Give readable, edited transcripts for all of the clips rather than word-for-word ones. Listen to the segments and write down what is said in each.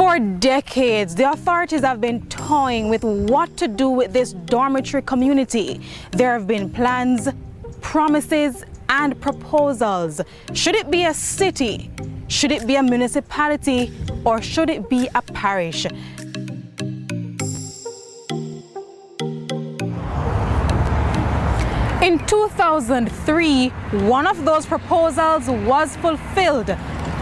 For decades, the authorities have been toying with what to do with this dormitory community. There have been plans, promises, and proposals. Should it be a city? Should it be a municipality? Or should it be a parish? In 2003, one of those proposals was fulfilled.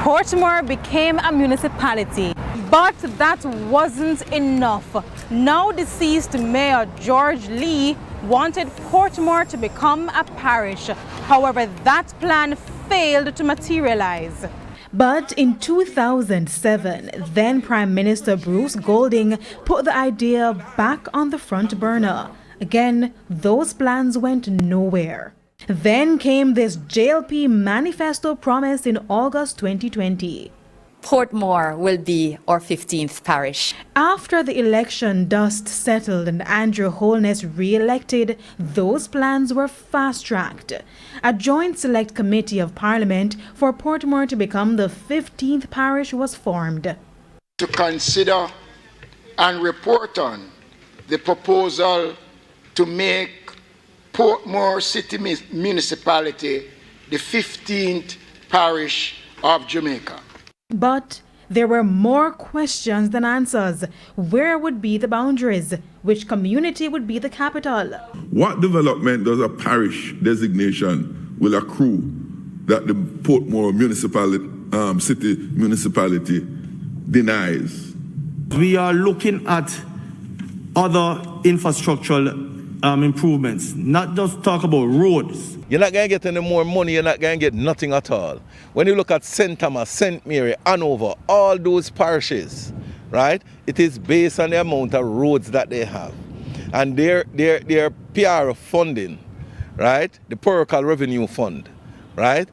Portmore became a municipality. But that wasn't enough. Now deceased Mayor George Lee wanted Portmore to become a parish. However, that plan failed to materialize. But in 2007, then Prime Minister Bruce Golding put the idea back on the front burner. Again, those plans went nowhere. Then came this JLP manifesto promise in August 2020. Portmore will be our 15th parish. After the election dust settled and Andrew Holness re-elected, those plans were fast-tracked. A joint select committee of Parliament for Portmore to become the 15th parish was formed. To consider and report on the proposal to make Portmore City Municipality the 15th parish of Jamaica. But there were more questions than answers. Where would be the boundaries? Which community would be the capital? What development does a parish designation will accrue that the Portmore City Municipality denies? We are looking at other infrastructural improvements, not just talk about roads. You're not going to get any more money, you're not going to get nothing at all. When you look at St. Thomas, St. Mary, Hanover, all those parishes, right, it is based on the amount of roads that they have. And their PR funding, right, the Parochial Revenue Fund, right,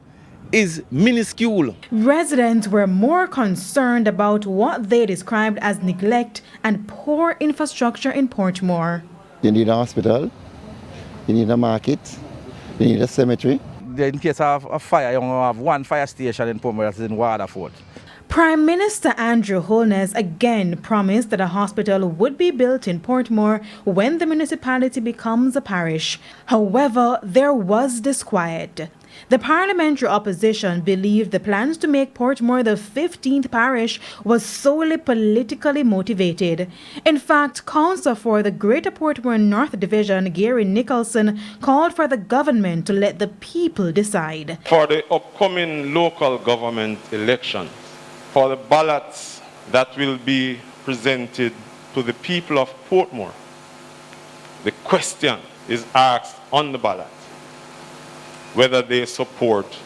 is minuscule. Residents were more concerned about what they described as neglect and poor infrastructure in Portmore. You need a hospital, you need a market, you need a cemetery. In case of a fire, you have one fire station in Portmore, that's in Waterford. Prime Minister Andrew Holness again promised that a hospital would be built in Portmore when the municipality becomes a parish. However, there was disquiet. The parliamentary opposition believed the plans to make Portmore the 15th parish was solely politically motivated. In fact, Councillor for the Greater Portmore North Division, Gary Nicholson, called for the government to let the people decide. For the upcoming local government election, for the ballots that will be presented to the people of Portmore, the question is asked on the ballot whether they support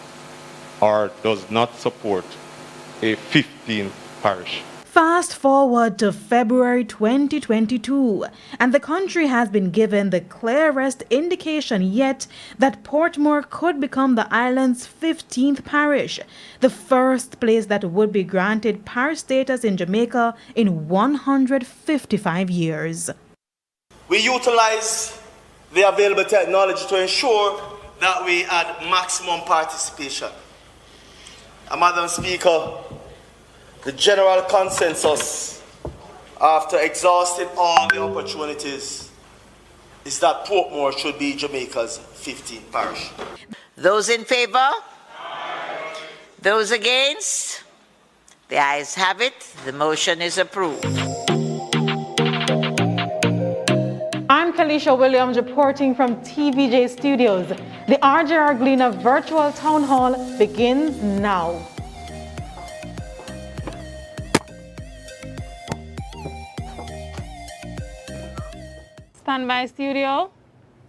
or does not support a 15th parish. Fast forward to February 2022, and the country has been given the clearest indication yet that Portmore could become the island's 15th parish, the first place that would be granted parish status in Jamaica in 155 years. We utilize the available technology to ensure that we had maximum participation. Madam Speaker, the general consensus after exhausting all the opportunities is that Portmore should be Jamaica's 15th parish. Those in favor? Aye. Those against? The ayes have it. The motion is approved. I'm Kalisha Williams reporting from TVJ Studios. The RJR Gleaner Virtual Town Hall begins now. Standby studio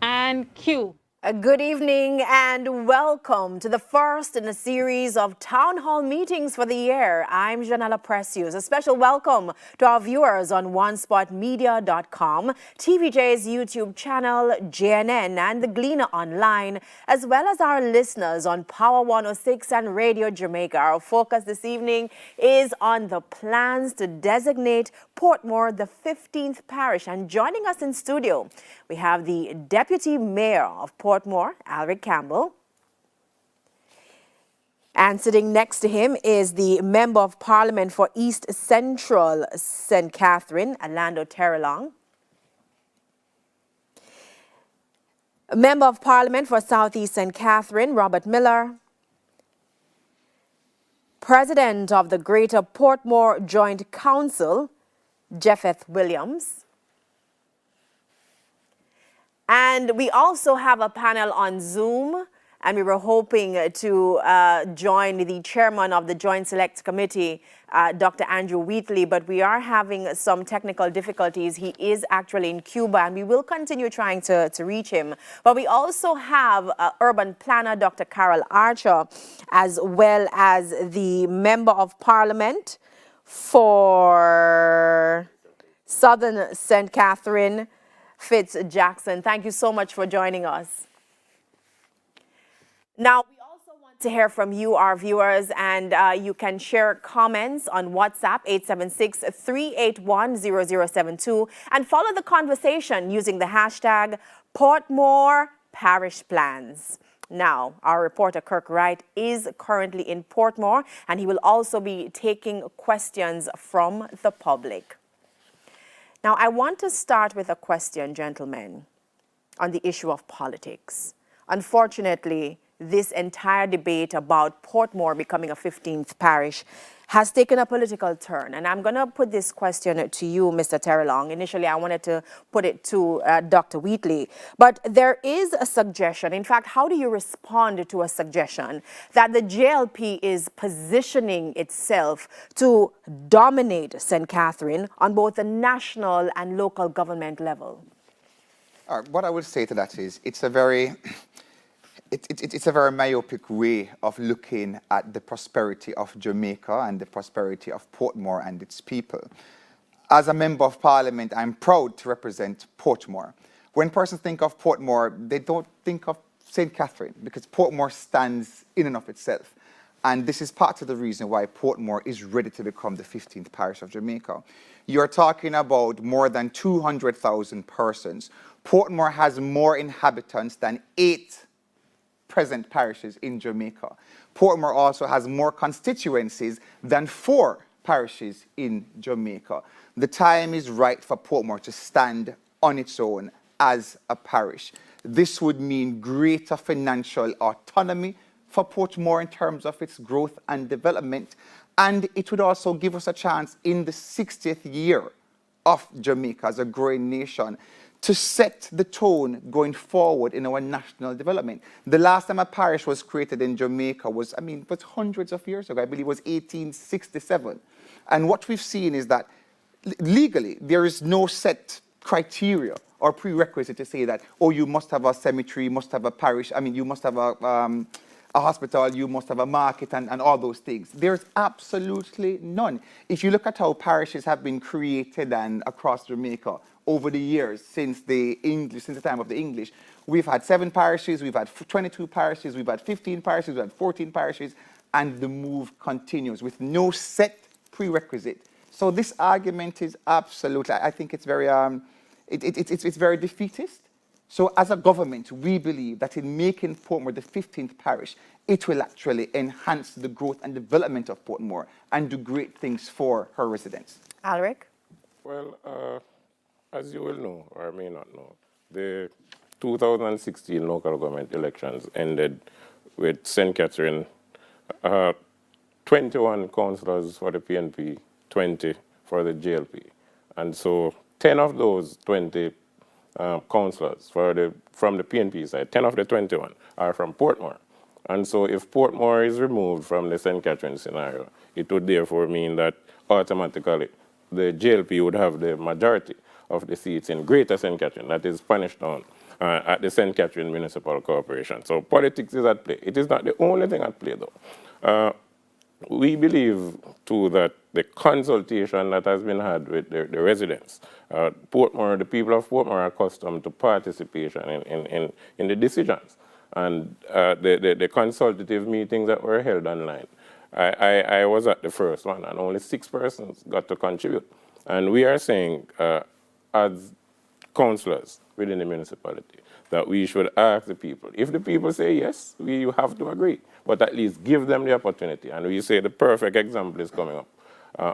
and cue. Good evening and welcome to the first in a series of town hall meetings for the year. I'm Janella Precious. A special welcome to our viewers on onespotmedia.com, TVJ's YouTube channel, JNN, and the Gleaner Online, as well as our listeners on Power 106 and Radio Jamaica. Our focus this evening is on the plans to designate Portmore the 15th parish. And joining us in studio, we have the Deputy Mayor of Portmore, Alric Campbell. And sitting next to him is the Member of Parliament for East Central St. Catherine, Orlando Terrelong. Member of Parliament for Southeast St. Catherine, Robert Miller. President of the Greater Portmore Joint Council, Jepheth Williams. And we also have a panel on Zoom, and we were hoping to join the chairman of the Joint Select Committee, Dr. Andrew Wheatley, but we are having some technical difficulties. He is actually in Cuba, and we will continue trying to reach him. But we also have urban planner Dr. Carol Archer, as well as the Member of Parliament for Southern St. Catherine, Fitz Jackson. Thank you so much for joining us. Now, we also want to hear from you, our viewers, and you can share comments on WhatsApp 876-381-0072 and follow the conversation using the hashtag Portmore Parish Plans. Now, our reporter Kirk Wright is currently in Portmore, and he will also be taking questions from the public. Now, I want to start with a question, gentlemen, on the issue of politics. Unfortunately, this entire debate about Portmore becoming a 15th parish has taken a political turn. And I'm going to put this question to you, Mr. Terrelong. Initially, I wanted to put it to Dr. Wheatley. But there is a suggestion. In fact, how do you respond to a suggestion that the JLP is positioning itself to dominate St. Catherine on both the national and local government level? What I would say to that is it's a very myopic way of looking at the prosperity of Jamaica and the prosperity of Portmore and its people. As a Member of Parliament, I'm proud to represent Portmore. When persons think of Portmore, they don't think of St. Catherine because Portmore stands in and of itself. And this is part of the reason why Portmore is ready to become the 15th parish of Jamaica. You're talking about more than 200,000 persons. Portmore has more inhabitants than 8 present parishes in Jamaica. Portmore also has more constituencies than 4 parishes in Jamaica. The time is right for Portmore to stand on its own as a parish. This would mean greater financial autonomy for Portmore in terms of its growth and development, and it would also give us a chance in the 60th year of Jamaica as a growing nation to set the tone going forward in our national development. The last time a parish was created in Jamaica was hundreds of years ago. I believe it was 1867. And what we've seen is that legally, there is no set criteria or prerequisite to say that, oh, you must have a cemetery, you must have a parish, you must have a hospital, you must have a market, and all those things. There's absolutely none. If you look at how parishes have been created and across Jamaica over the years since the time of the English, we've had 7 parishes, we've had 22 parishes, we've had 15 parishes, we've had 14 parishes, and the move continues with no set prerequisite. So this argument is absolutely, I think it's very, it's very defeatist. So as a government, we believe that in making Portmore the 15th parish, it will actually enhance the growth and development of Portmore and do great things for her residents. Alric? Well, as you will know, or may not know, the 2016 local government elections ended with St. Catherine, 21 councillors for the PNP, 20 for the JLP. And so 10 of those 20 councillors from the PNP side, 10 of the 21 are from Portmore. And so if Portmore is removed from the St. Catherine scenario, it would therefore mean that automatically the JLP would have the majority of the seats in Greater St. Catherine, that is Spanish Town, at the St. Catherine Municipal Corporation. So politics is at play. It is not the only thing at play, though. We believe, too, that the consultation that has been had with the residents, Portmore, the people of Portmore are accustomed to participation in the decisions. And the consultative meetings that were held online, I was at the first one, and only 6 persons got to contribute. And we are saying, as councillors within the municipality, that we should ask the people. If the people say yes, we have to agree, but at least give them the opportunity. And we say the perfect example is coming up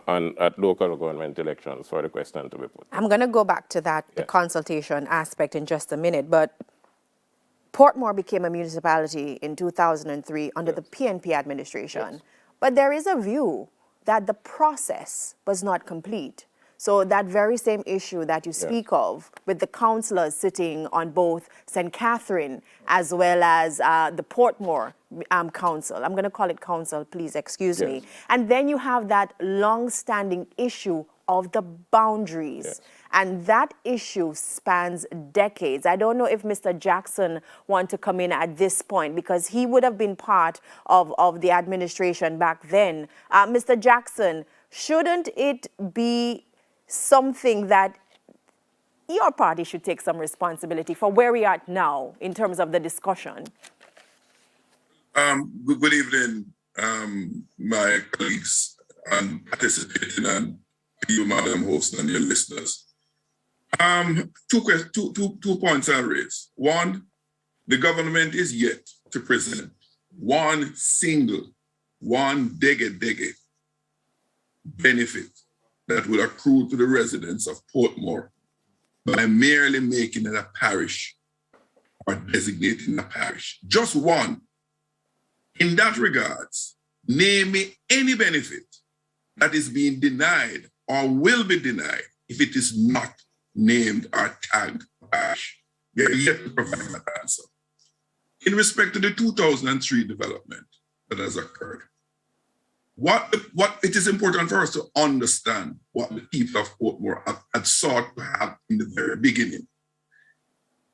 at local government elections for the question to be put. I'm going to go back to that, the consultation aspect in just a minute, but Portmore became a municipality in 2003 under the PNP administration. But there is a view that the process was not complete. So that very same issue that you speak of with the councillors sitting on both St. Catherine as well as the Portmore council. I'm going to call it council, please excuse me. And then you have that long-standing issue of the boundaries. And that issue spans decades. I don't know if Mr. Jackson wants to come in at this point because he would have been part of the administration back then. Mr. Jackson, shouldn't it be something that your party should take some responsibility for where we are at now in terms of the discussion? Good evening, my colleagues and participating, and you, Madam Host, and your listeners. Two points I'll raise. One, the government is yet to present one dege benefit that will accrue to the residents of Portmore by merely making it a parish or designating a parish. Just one. In that regards, name me any benefit that is being denied or will be denied if it is not named or tagged parish. We are yet to provide that answer. In respect to the 2003 development that has occurred, what it is important for us to understand what the people of Portmore had sought to have in the very beginning.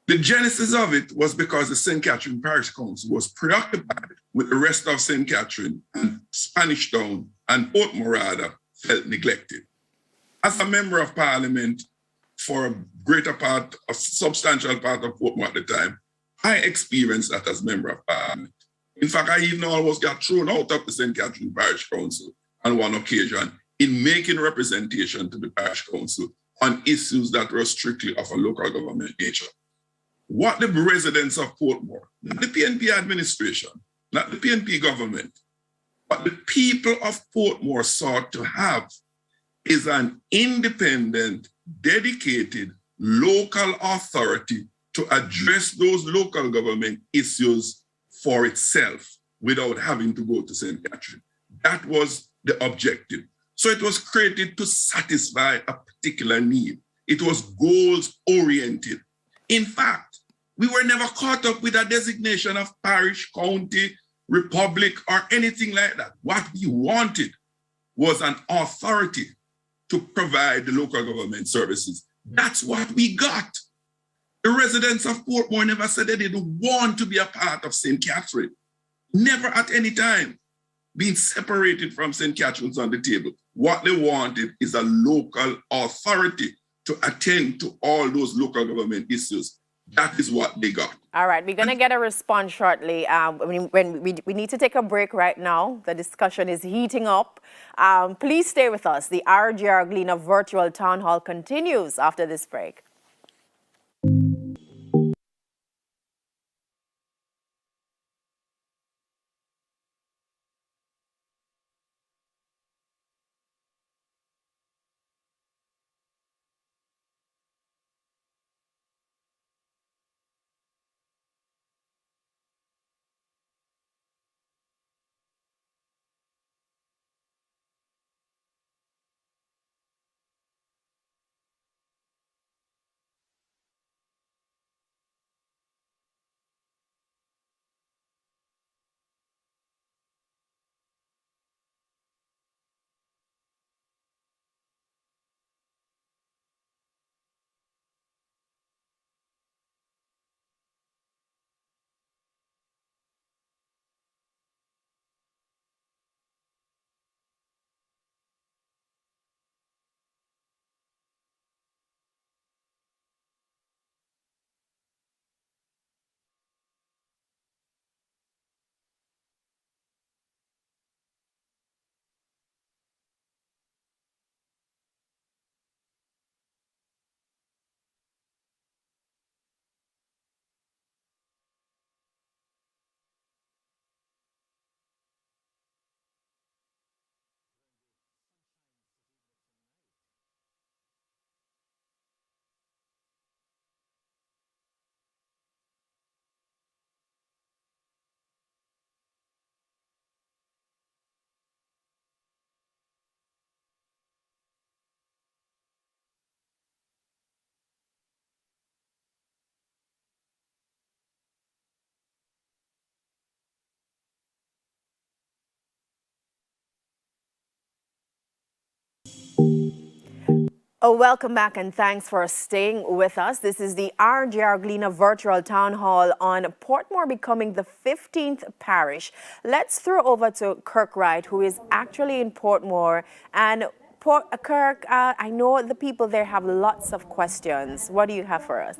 The genesis of it was because the St. Catherine Parish Council was preoccupied with the rest of St. Catherine, and Spanish Town and Portmore rather felt neglected. As a member of Parliament for a greater part, a substantial part of Portmore at the time, I experienced that as member of Parliament. In fact, I even almost got thrown out of the St. Catherine Parish Council on one occasion in making representation to the Parish Council on issues that were strictly of a local government nature. What the residents of Portmore, not the PNP administration, not the PNP government, but the people of Portmore sought to have is an independent, dedicated local authority to address those local government issues for itself without having to go to St. Catherine. That was the objective. So it was created to satisfy a particular need. It was goals-oriented. In fact, we were never caught up with a designation of parish, county, republic, or anything like that. What we wanted was an authority to provide the local government services. That's what we got. The residents of Portmore never said they didn't want to be a part of St. Catherine. Never at any time. Being separated from St. Catherine's on the table. What they wanted is a local authority to attend to all those local government issues. That is what they got. All right, we're going to get a response shortly. When we need to take a break right now. The discussion is heating up. Please stay with us. The RJR Galena Virtual Town Hall continues after this break. Oh, welcome back and thanks for staying with us. This is the RJ Arglina Virtual Town Hall on Portmore becoming the 15th parish. Let's throw over to Kirk Wright, who is actually in Portmore. And Kirk, I know the people there have lots of questions. What do you have for us?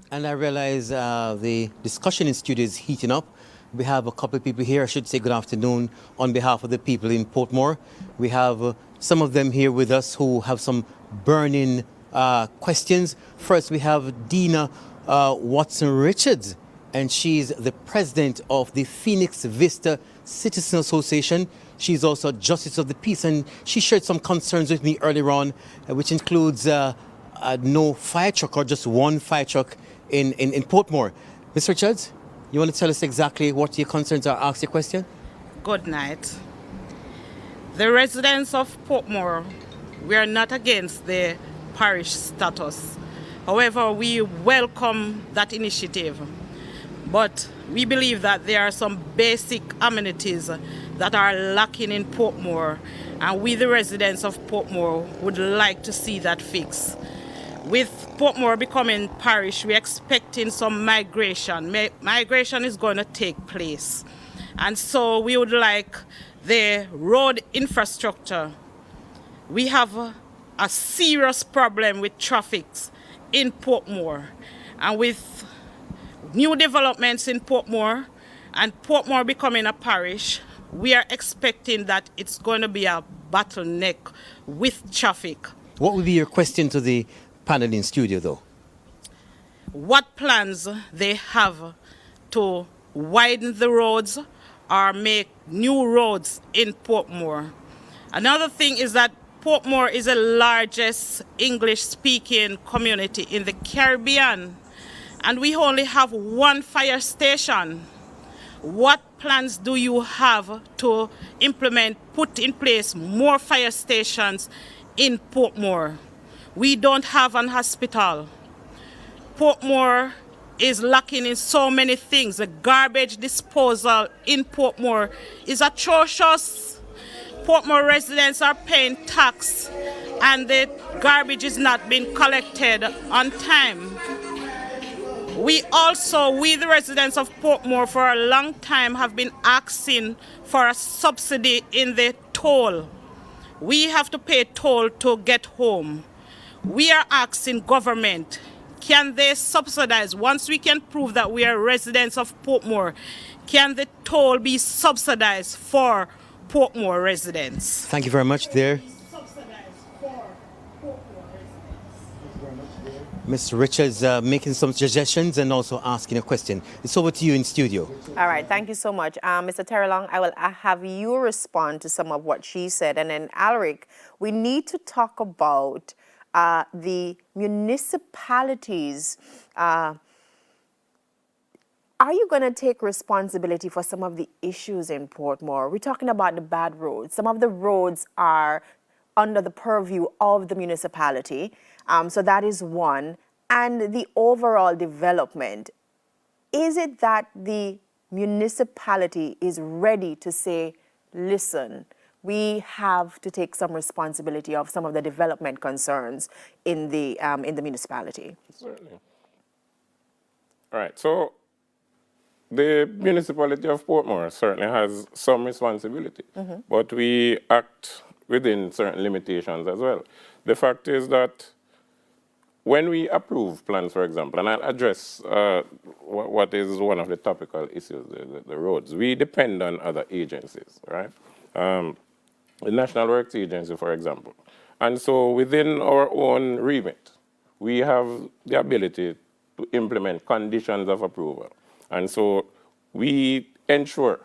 And I realize the discussion in studio is heating up. We have a couple of people here. I should say good afternoon on behalf of the people in Portmore. We have some of them here with us who have some burning questions. First, we have Dina Watson-Richards, and she's the president of the Phoenix Vista Citizen Association. She's also a Justice of the Peace, and she shared some concerns with me earlier on, which includes no fire truck or just one fire truck in Portmore. Ms. Richards, you want to tell us exactly what your concerns are? Ask your question. Good night. The residents of Portmore, we are not against the parish status. However, we welcome that initiative. But we believe that there are some basic amenities that are lacking in Portmore, and we, the residents of Portmore, would like to see that fixed. With Portmore becoming parish, we're expecting some migration. Migration is going to take place. And so we would like the road infrastructure. We have a serious problem with traffic in Portmore. And with new developments in Portmore and Portmore becoming a parish, we are expecting that it's going to be a bottleneck with traffic. What would be your question to the panel in studio, though? What plans they have to widen the roads or make new roads in Portmore. Another thing is that Portmore is the largest English-speaking community in the Caribbean, and we only have one fire station. What plans do you have to put in place more fire stations in Portmore? We don't have an hospital. Portmore is lacking in so many things. The garbage disposal in Portmore is atrocious. Portmore residents are paying tax and the garbage is not being collected on time. We the residents of Portmore, for a long time have been asking for a subsidy in the toll. We have to pay toll to get home. We are asking government, can they subsidize? Once we can prove that we are residents of Portmore, can the toll be subsidized for Portmore residents? Thank you very much there. Ms. Richards making some suggestions and also asking a question. It's over to you in studio. All right, thank you so much. Mr. Terrelong, I will have you respond to some of what she said. And then Alaric, we need to talk about the municipalities. Are you going to take responsibility for some of the issues in Portmore? We're talking about the bad roads. Some of the roads are under the purview of the municipality. So that is one. And the overall development. Is it that the municipality is ready to say, listen, we have to take some responsibility of some of the development concerns in the municipality? Certainly. All right, so the municipality of Portmore certainly has some responsibility, but we act within certain limitations as well. The fact is that when we approve plans, for example, and I'll address what is one of the topical issues, the roads, we depend on other agencies, right? The National Works Agency, for example. And so within our own remit, we have the ability to implement conditions of approval. And so we ensure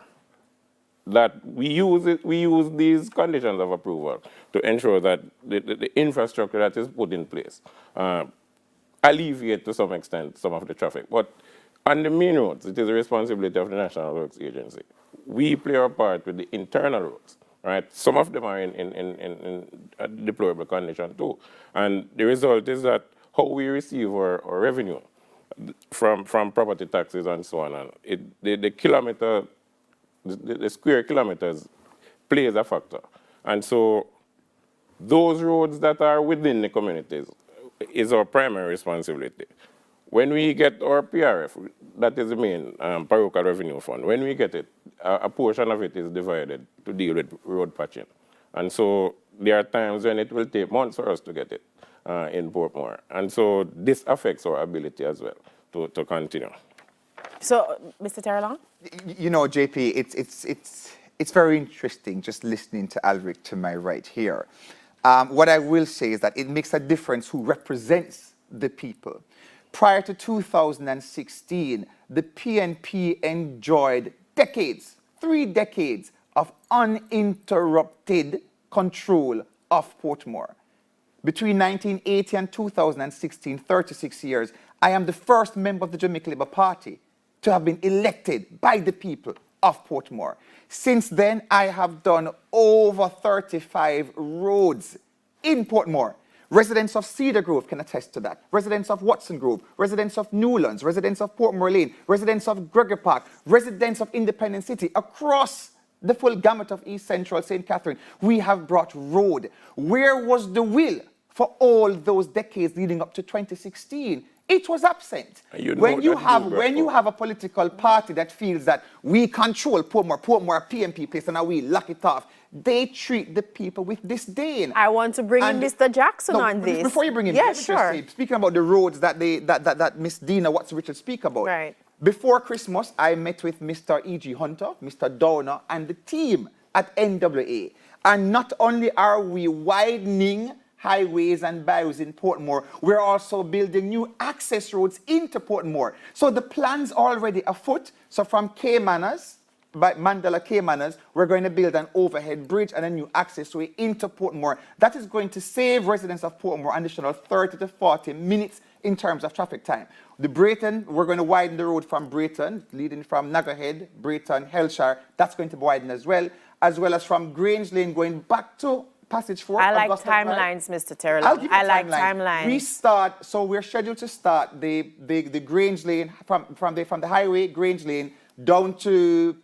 that we use these conditions of approval to ensure that the infrastructure that is put in place alleviate to some extent some of the traffic. But on the main roads, it is the responsibility of the National Works Agency. We play our part with the internal roads, right? Some of them are in a deplorable condition too. And the result is that how we receive our revenue from property taxes and so on, and the kilometer the square kilometers plays a factor. And so those roads that are within the communities is our primary responsibility. When we get our PRF, that is the main parochial revenue fund, when we get it, a portion of it is divided to deal with road patching. And so there are times when it will take months for us to get it in Portmore. And so this affects our ability as well to continue. So, Mr. Terrelong? You know, JP, it's very interesting just listening to Alric to my right here. What I will say is that it makes a difference who represents the people. Prior to 2016, the PNP enjoyed decades, 3 decades of uninterrupted control of Portmore. Between 1980 and 2016, 36 years, I am the first member of the Jamaica Labour Party to have been elected by the people of Portmore. Since then, I have done over 35 roads in Portmore. Residents of Cedar Grove can attest to that. Residents of Watson Grove, residents of Newlands, residents of Portmore Lane, residents of Gregory Park, residents of Independence City, across the full gamut of East Central St. Catherine, we have brought road. Where was the will for all those decades leading up to 2016? It was absent. When you have a political party that feels that we control Portmore a PNP place, and now we lock it off, they treat the people with disdain. I want to bring in Mr. Jackson on this. Before you bring him, yes, sure. Speaking about the roads that Miss Dina Watson-Richards speak about. Right. Before Christmas, I met with Mr. E.G. Hunter, Mr. Downer, and the team at NWA. And not only are we widening highways and byways in Portmore, we're also building new access roads into Portmore. So the plans are already afoot. So from Caymanas, by Mandela Caymanas, we're going to build an overhead bridge and a new access way into Portmore. That is going to save residents of Portmore an additional 30 to 40 minutes in terms of traffic time. The Brayton, we're going to widen the road from Brayton, leading from Naggerhead, Brayton, Hellshire. That's going to be widened as well as from Grange Lane going back to Passage 4. I like timelines, Mr. Terrelong. I like timelines. We're scheduled to start the Grange Lane from the highway, Grange Lane, down to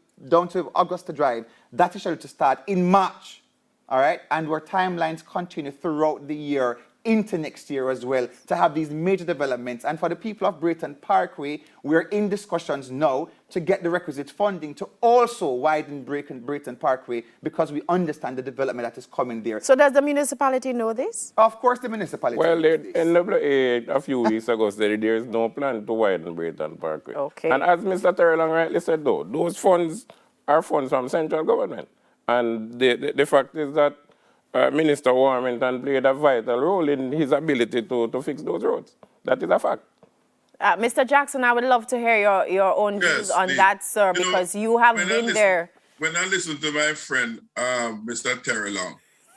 Augusta Drive. That is scheduled to start in March, all right? And our timelines continue throughout the year into next year as well to have these major developments. And for the people of Brayton Parkway, we're in discussions now to get the requisite funding to also widen Brayton Parkway, because we understand the development that is coming there. So does the municipality know this? Of course the municipality knows this. NWA a few weeks ago said there is no plan to widen Brayton Parkway. Okay. And as Mr. Terrelong rightly said though, those funds are funds from central government. And the fact is that Minister Warmington played a vital role in his ability to fix those roads. That is a fact. Mr. Jackson, I would love to hear your own views on that, sir, because you have been there. When I listen to my friend, Mr. Terrelong,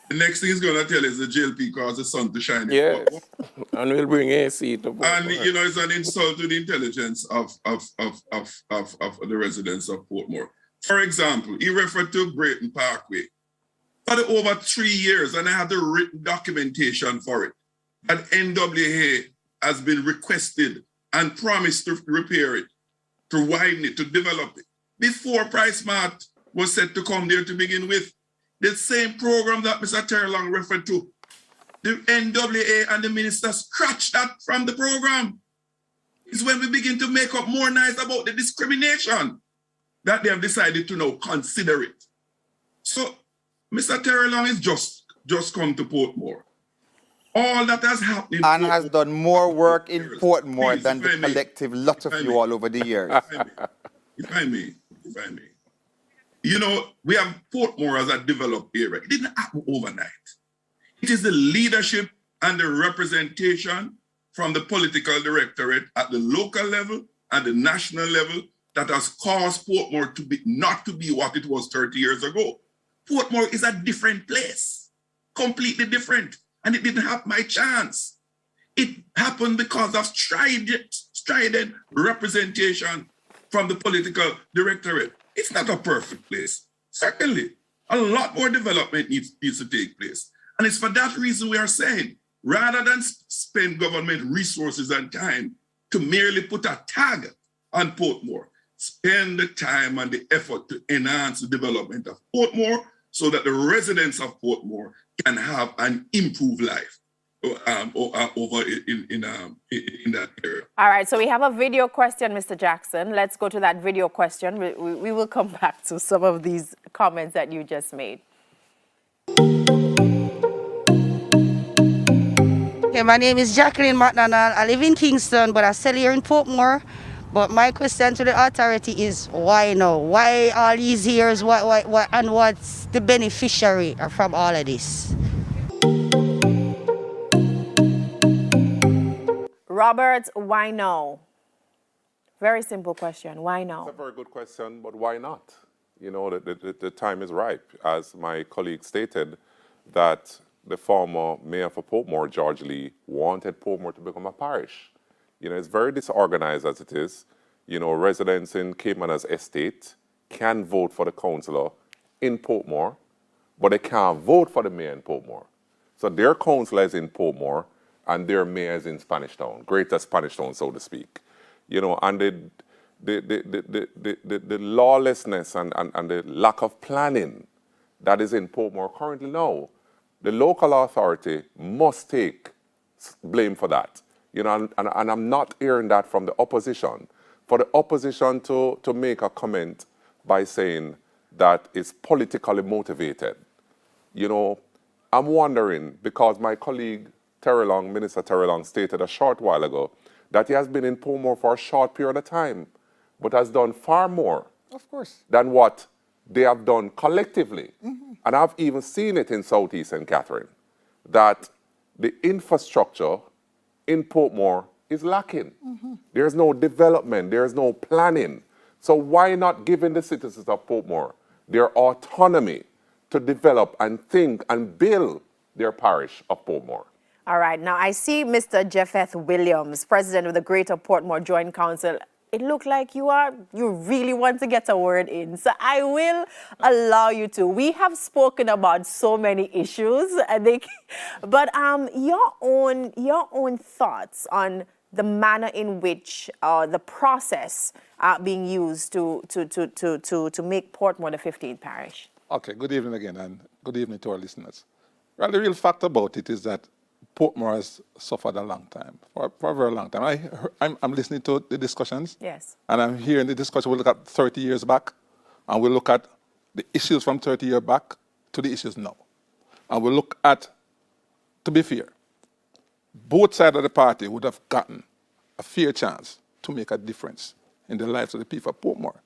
the next thing he's going to tell is the JLP caused the sun to shine. Yes, and we'll bring AC to Portmore. And, it's an insult to the intelligence of the residents of Portmore. For example, he referred to Brayton Parkway. For over 3 years, and I have the written documentation for it, that NWA has been requested and promised to repair it, to widen it, to develop it. Before PriceSmart was set to come there to begin with, the same program that Mr. Terrelong referred to, the NWA and the minister scratched that from the program. It's when we begin to make up more noise about the discrimination that they have decided to now consider it. So, Mr. Terrelong is just come to Portmore. All that has happened... And has done more work in Portmore than the collective lot of you all over the years. If I may. We have Portmore as a developed area. It didn't happen overnight. It is the leadership and the representation from the political directorate at the local level and the national level that has caused Portmore not to be what it was 30 years ago. Portmore is a different place, completely different. And it didn't have my chance. It happened because of strident representation from the political directorate. It's not a perfect place. Certainly, a lot more development needs to take place. And it's for that reason we are saying, rather than spend government resources and time to merely put a tag on Portmore, spend the time and the effort to enhance the development of Portmore so that the residents of Portmore can have an improved life over in that area. All right, so we have a video question, Mr. Jackson. Let's go to that video question. We will come back to some of these comments that you just made. Okay, my name is Jacqueline McDonald. I live in Kingston, but I still here in Portmore. But my question to the authority is, why now? Why all these years? And what's the beneficiary from all of this? Robert, why now? Very simple question. Why now? That's a very good question, but why not? You know, the time is ripe. As my colleague stated, that the former mayor for Portmore, George Lee, wanted Portmore to become a parish. You know, it's very disorganized as it is. You know, residents in Cape Manners Estate can vote for the councillor in Portmore, but they can't vote for the mayor in Portmore. So their councillor is in Portmore and their mayor is in Spanish Town, Greater Spanish Town, so to speak. You know, and the lawlessness and the lack of planning that is in Portmore currently now, the local authority must take blame for that. You know, and I'm not hearing that from the opposition. For the opposition to make a comment by saying that it's politically motivated. You know, I'm wondering, because my colleague Terry Long, Minister Terry Long, stated a short while ago that he has been in Portmore for a short period of time, but has done far more than what they have done collectively. And I've even seen it in Southeast St. Catherine, that the infrastructure in Portmore is lacking. There's no development, there's no planning. So why not giving the citizens of Portmore their autonomy to develop and think and build their parish of Portmore? All right, now I see Mr. Jepheth Williams, president of the Greater Portmore Joint Council. It looked like you really want to get a word in, so I will allow you to. We have spoken about so many issues, but your own thoughts on the manner in which the process being used to make Portmore the 15th parish. Okay, good evening again, and good evening to our listeners. Well, the real fact about it is that Portmore has suffered a long time, for a very long time. I'm listening to the discussions. Yes. And I'm hearing the discussion. We'll look at 30 years back, and we'll look at the issues from 30 years back to the issues now. And we'll look at, to be fair, both sides of the party would have gotten a fair chance to make a difference in the lives of the people of Portmore.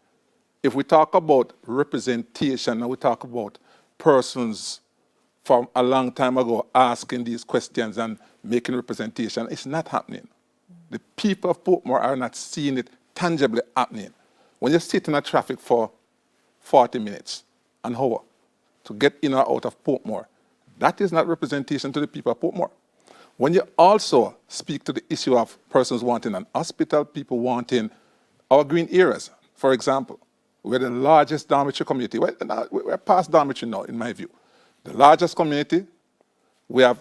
If we talk about representation and we talk about persons from a long time ago asking these questions and making representation, it's not happening. The people of Portmore are not seeing it tangibly happening. When you sit in a traffic for 40 minutes, an hour, to get in or out of Portmore, that is not representation to the people of Portmore. When you also speak to the issue of persons wanting an hospital, people wanting our green areas, for example, we're the largest dormitory community. We're past dormitory now, in my view. The largest community, we have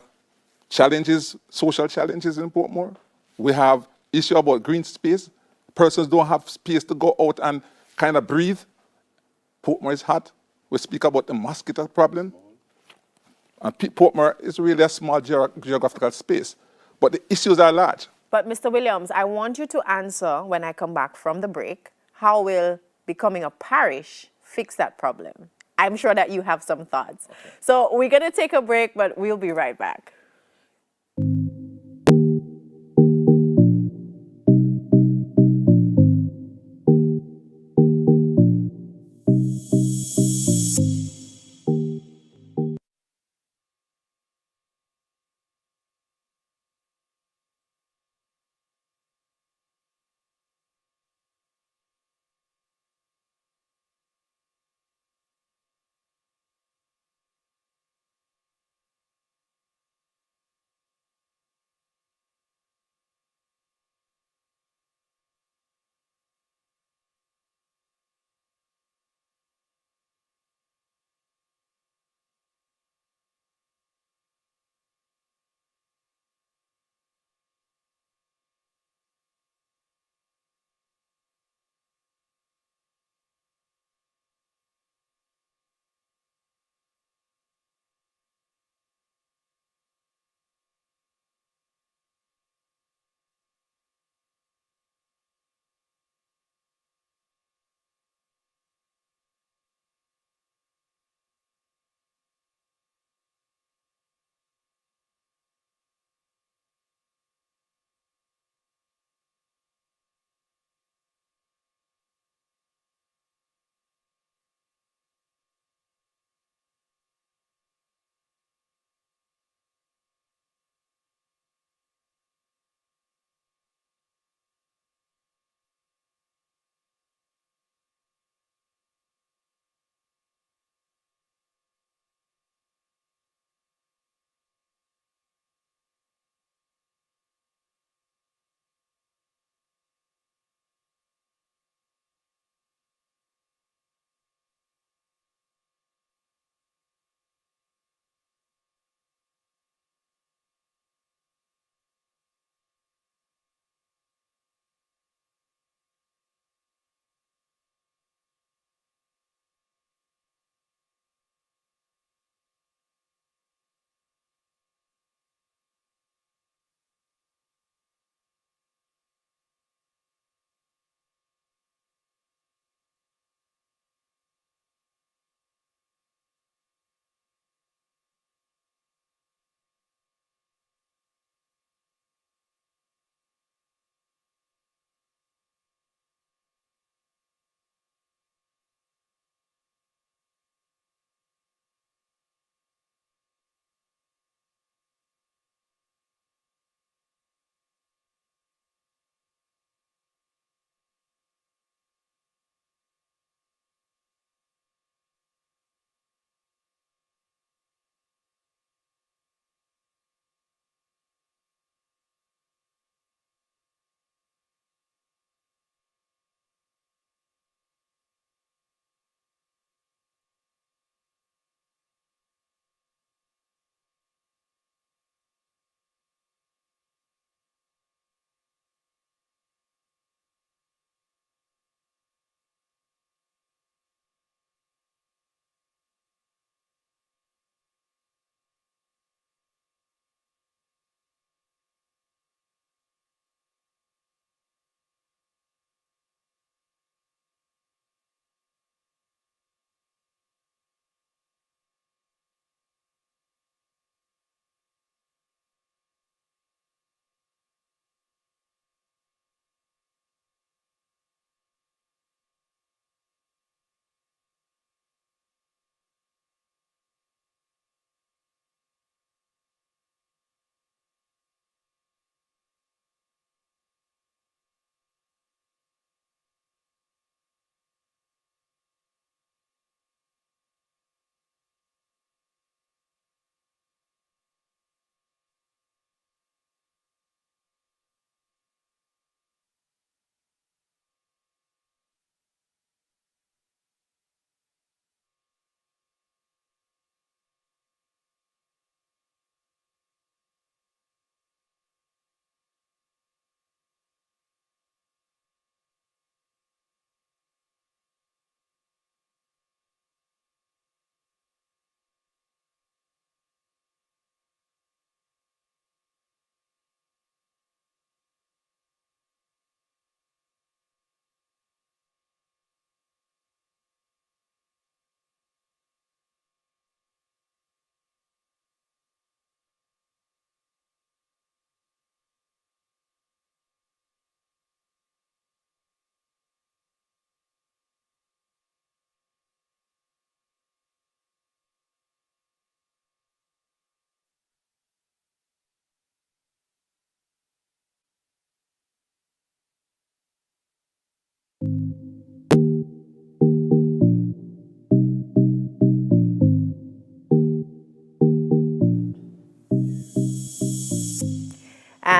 challenges, social challenges in Portmore. We have issue about green space. Persons don't have space to go out and kind of breathe. Portmore is hot. We speak about the mosquito problem. And Portmore is really a small geographical space, but the issues are large. But Mr. Williams, I want you to answer when I come back from the break, how will becoming a parish fix that problem? I'm sure that you have some thoughts. Okay. So we're going to take a break, but we'll be right back.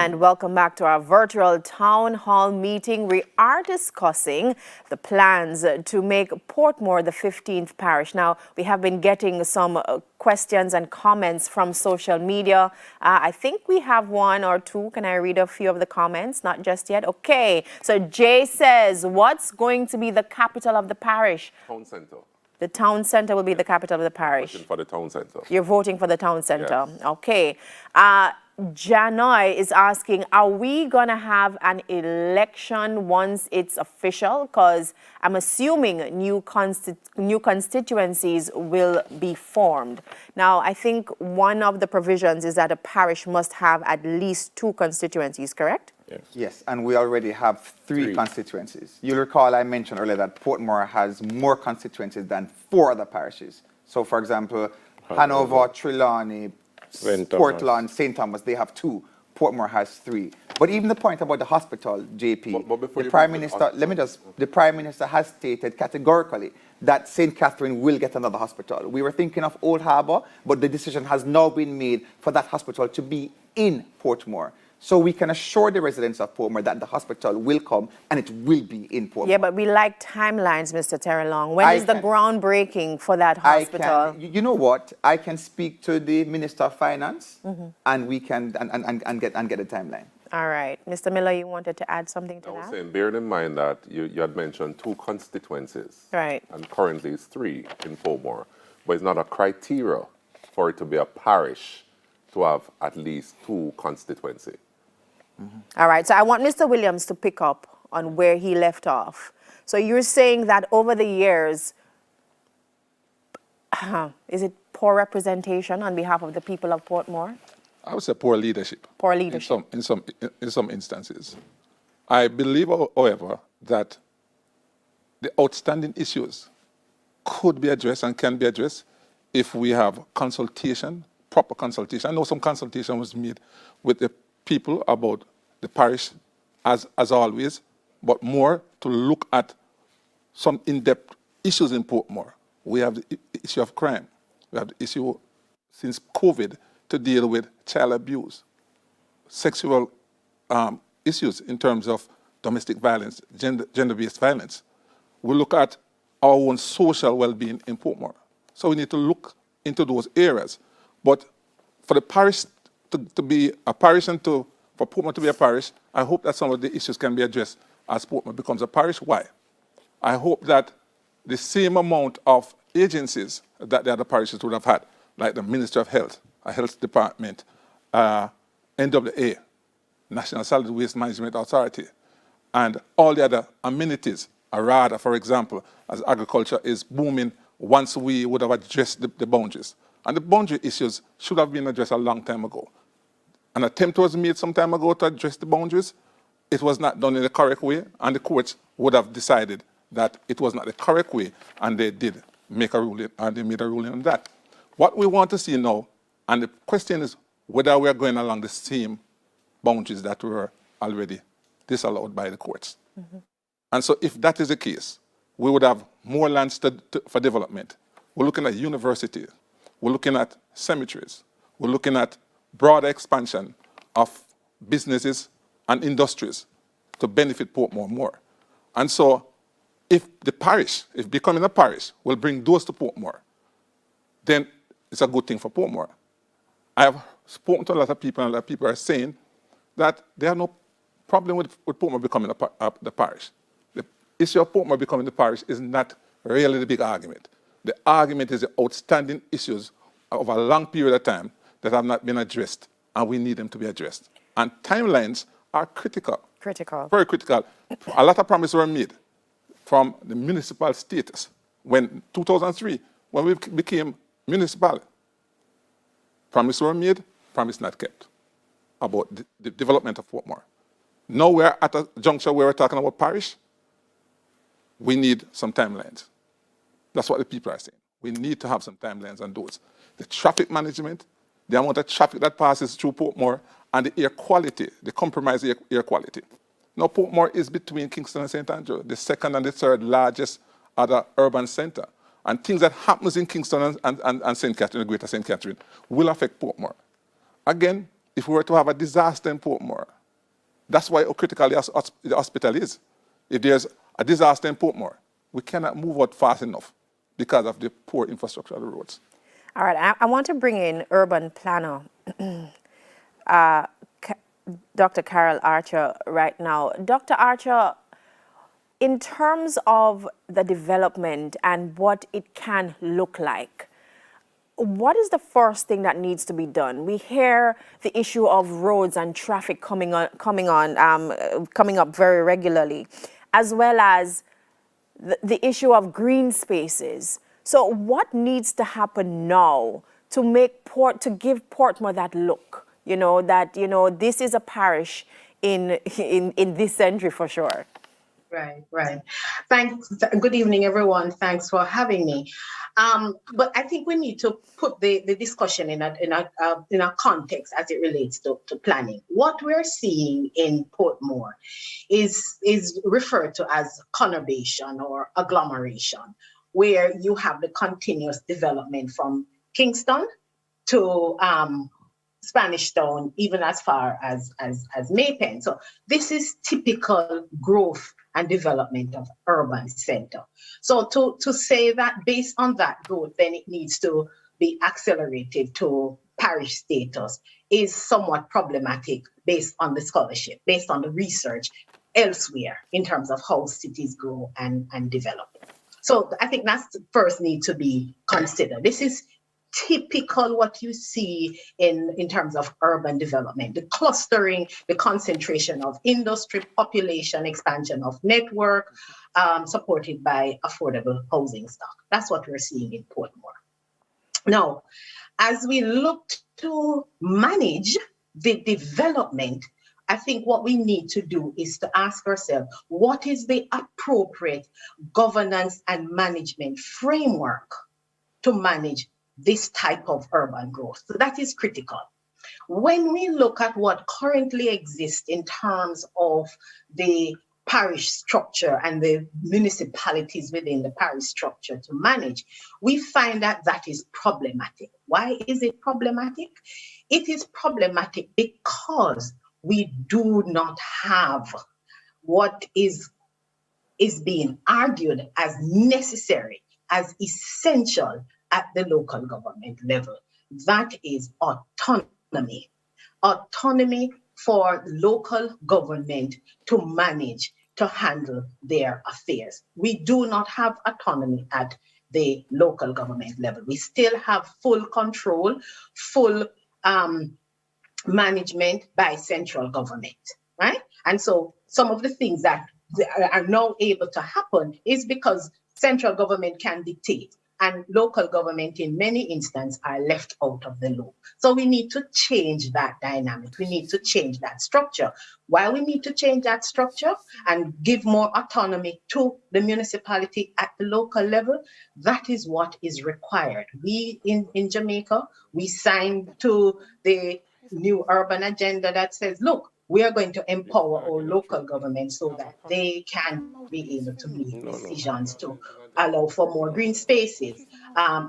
And welcome back to our virtual town hall meeting. We are discussing the plans to make Portmore the 15th parish. Now, we have been getting some questions and comments from social media. I think we have one or two. Can I read a few of the comments? Not just yet. Okay. So Jay says, what's going to be the capital of the parish? Town Centre. The town centre will be the capital of the parish. Voting for the town centre. You're voting for the town centre. Yes. Okay. Janoy is asking, are we going to have an election once it's official? Because I'm assuming new constituencies will be formed. Now, I think one of the provisions is that a parish must have at least 2 constituencies, correct? Yes, and we already have three constituencies. You'll recall I mentioned earlier that Portmore has more constituencies than 4 other parishes. So, for example, Hanover, Trelawney, Portland, St. Thomas, they have 2. Portmore has 3. But even the point about the hospital, JP, the Prime Minister, the Prime Minister has stated categorically that St. Catherine will get another hospital. We were thinking of Old Harbour, but the decision has now been made for that hospital to be in Portmore. So we can assure the residents of Portmore that the hospital will come and it will be in Portmore. Yeah, but we like timelines, Mr. Terrelong. When is the groundbreaking for that hospital? You know what? I can speak to the Minister of Finance and we can and get a timeline. All right. Mr. Miller, you wanted to add something to I was that? saying, bearing in mind that you had mentioned 2 constituencies. Right. And currently it's 3 in Portmore. But it's not a criteria for it to be a parish to have at least 2 constituencies. All right, so I want Mr. Williams to pick up on where he left off. So you're saying that over the years, is it poor representation on behalf of the people of Portmore? I would say poor leadership. Poor leadership. In some instances. I believe, however, that the outstanding issues could be addressed and can be addressed if we have consultation, proper consultation. I know some consultation was made with the people about the parish as always, but more to look at some in-depth issues in Portmore. We have the issue of crime. We have the issue since COVID to deal with child abuse, sexual issues in terms of domestic violence, gender-based violence. We look at our own social well-being in Portmore. So we need to look into those areas. But for the parish to be a parish and for Portmore to be a parish, I hope that some of the issues can be addressed as Portmore becomes a parish. Why? I hope that the same amount of agencies that the other parishes would have had, like the Ministry of Health, a health department, NWA, National Solid Waste Management Authority, and all the other amenities, ARADA, for example, as agriculture is booming, once we would have addressed the boundaries. And the boundary issues should have been addressed a long time ago. An attempt was made some time ago to address the boundaries. It was not done in the correct way, and the courts would have decided that it was not the correct way, and they did make a ruling, and they made a ruling on that. What we want to see now, and the question is whether we are going along the same boundaries that were already disallowed by the courts. And so if that is the case, we would have more lands for development. We're looking at universities. We're looking at cemeteries. We're looking at broader expansion of businesses and industries to benefit Portmore more. And so if the parish, if becoming a parish will bring those to Portmore, then it's a good thing for Portmore. I have spoken to a lot of people, and a lot of people are saying that they have no problem with Portmore becoming the parish. The issue of Portmore becoming the parish is not really the big argument. The argument is the outstanding issues of a long period of time that have not been addressed, and we need them to be addressed. And timelines are critical. Critical. Very critical. A lot of promises were made from the municipal status when 2003, when we became municipal. Promises were made, promise not kept about the development of Portmore. Now we're at a juncture where we're talking about parish. We need some timelines. That's what the people are saying. We need to have some timelines on those. The traffic management, the amount of traffic that passes through Portmore, and the air quality, the compromised air quality. Now, Portmore is between Kingston and St. Andrew, the second and the third largest other urban center. And things that happens in Kingston and St. Catherine, the greater St. Catherine, will affect Portmore. Again, if we were to have a disaster in Portmore, That's why how critical the hospital is. If there's a disaster in Portmore, we cannot move out fast enough because of the poor infrastructure of the roads. All right, I want to bring in urban planner, Dr. Carol Archer right now. Dr. Archer, in terms of the development and what it can look like, what is the first thing that needs to be done? We hear the issue of roads and traffic coming up very regularly, as well as the issue of green spaces. So what needs to happen now to give Portmore that look? This is a parish in this century for sure. Right. Thanks. Good evening, everyone. Thanks for having me. But I think we need to put the discussion in a context as it relates to planning. What we're seeing in Portmore is referred to as conurbation or agglomeration, where you have the continuous development from Kingston to Spanish Town, even as far as Maypen. So this is typical growth and development of urban center. So to say that based on that growth, then it needs to be accelerated to parish status is somewhat problematic based on the scholarship, based on the research elsewhere in terms of how cities grow and develop. So I think that's the first need to be considered. This is typical what you see in terms of urban development, the clustering, the concentration of industry, population, expansion of network, supported by affordable housing stock. That's what we're seeing in Portmore. Now, as we look to manage the development, I think what we need to do is to ask ourselves, what is the appropriate governance and management framework to manage this type of urban growth? So that is critical. When we look at what currently exists in terms of the parish structure and the municipalities within the parish structure to manage, we find that is problematic. Why is it problematic? It is problematic because we do not have what is being argued as necessary, as essential at the local government level. That is autonomy. Autonomy for local government to manage, to handle their affairs. We do not have autonomy at the local government level. We still have full control, full management by central government, right? And so some of the things that are now able to happen is because central government can dictate, and local government in many instances are left out of the loop. So we need to change that dynamic. We need to change that structure. Why we need to change that structure and give more autonomy to the municipality at the local level, that is what is required. We in Jamaica, we signed to the new urban agenda that says, look, we are going to empower our local government so that they can be able to make decisions to allow for more green spaces,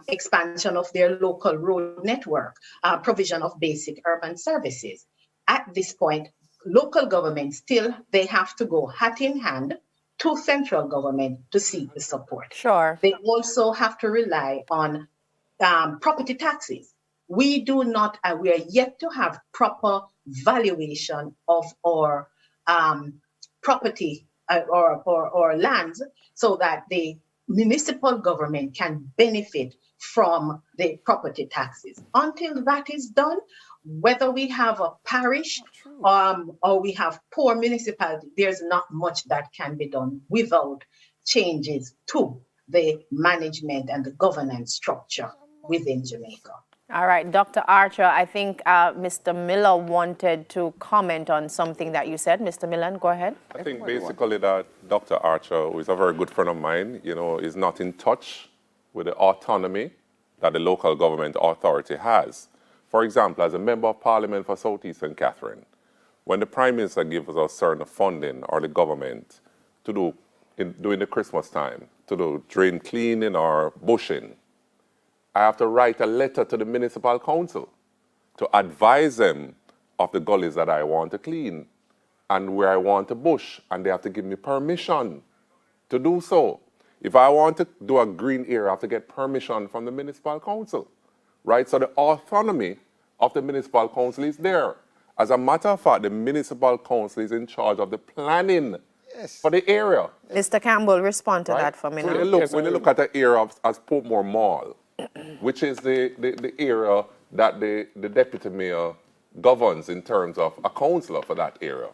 expansion of their local road network, provision of basic urban services. At this point, local government still, they have to go hat in hand to central government to seek the support. Sure. They also have to rely on property taxes. We do not, we are yet to have proper valuation of our property or lands so that the municipal government can benefit from the property taxes. Until that is done, whether we have a parish or we have poor municipality, there's not much that can be done without changes to the management and the governance structure within Jamaica. All right, Dr. Archer, I think Mr. Miller wanted to comment on something that you said. Mr. Millen, go ahead. I think basically that Dr. Archer, who is a very good friend of mine, is not in touch with the autonomy that the local government authority has. For example, as a member of parliament for South East St. Catherine, when the Prime Minister gives us certain funding or the government to do during the Christmas time, to do drain cleaning or bushing, I have to write a letter to the municipal council to advise them of the gullies that I want to clean. and where I want to bush, and they have to give me permission to do so. If I want to do a green area, I have to get permission from the municipal council, right? So the autonomy of the municipal council is there. As a matter of fact, the municipal council is in charge of the planning for the area. Mr. Campbell, respond to Right? that for me So now. when you look at the area as Portmore Mall, which is the area that the deputy mayor governs in terms of a councillor for that area.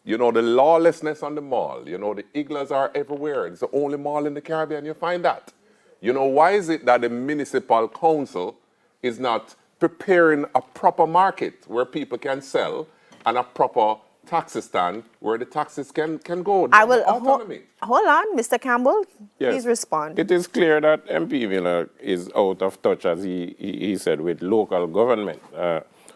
You know, the lawlessness on the mall, you know, the igloos are everywhere. It's the only mall in the Caribbean you find that. You know, why is it that the municipal council is not preparing a proper market where people can sell and a proper taxi stand where the taxis can go? I will Autonomy. hold on, Mr. Campbell. Yes. Please respond. It is clear that MP Miller is out of touch, as he said, with local government.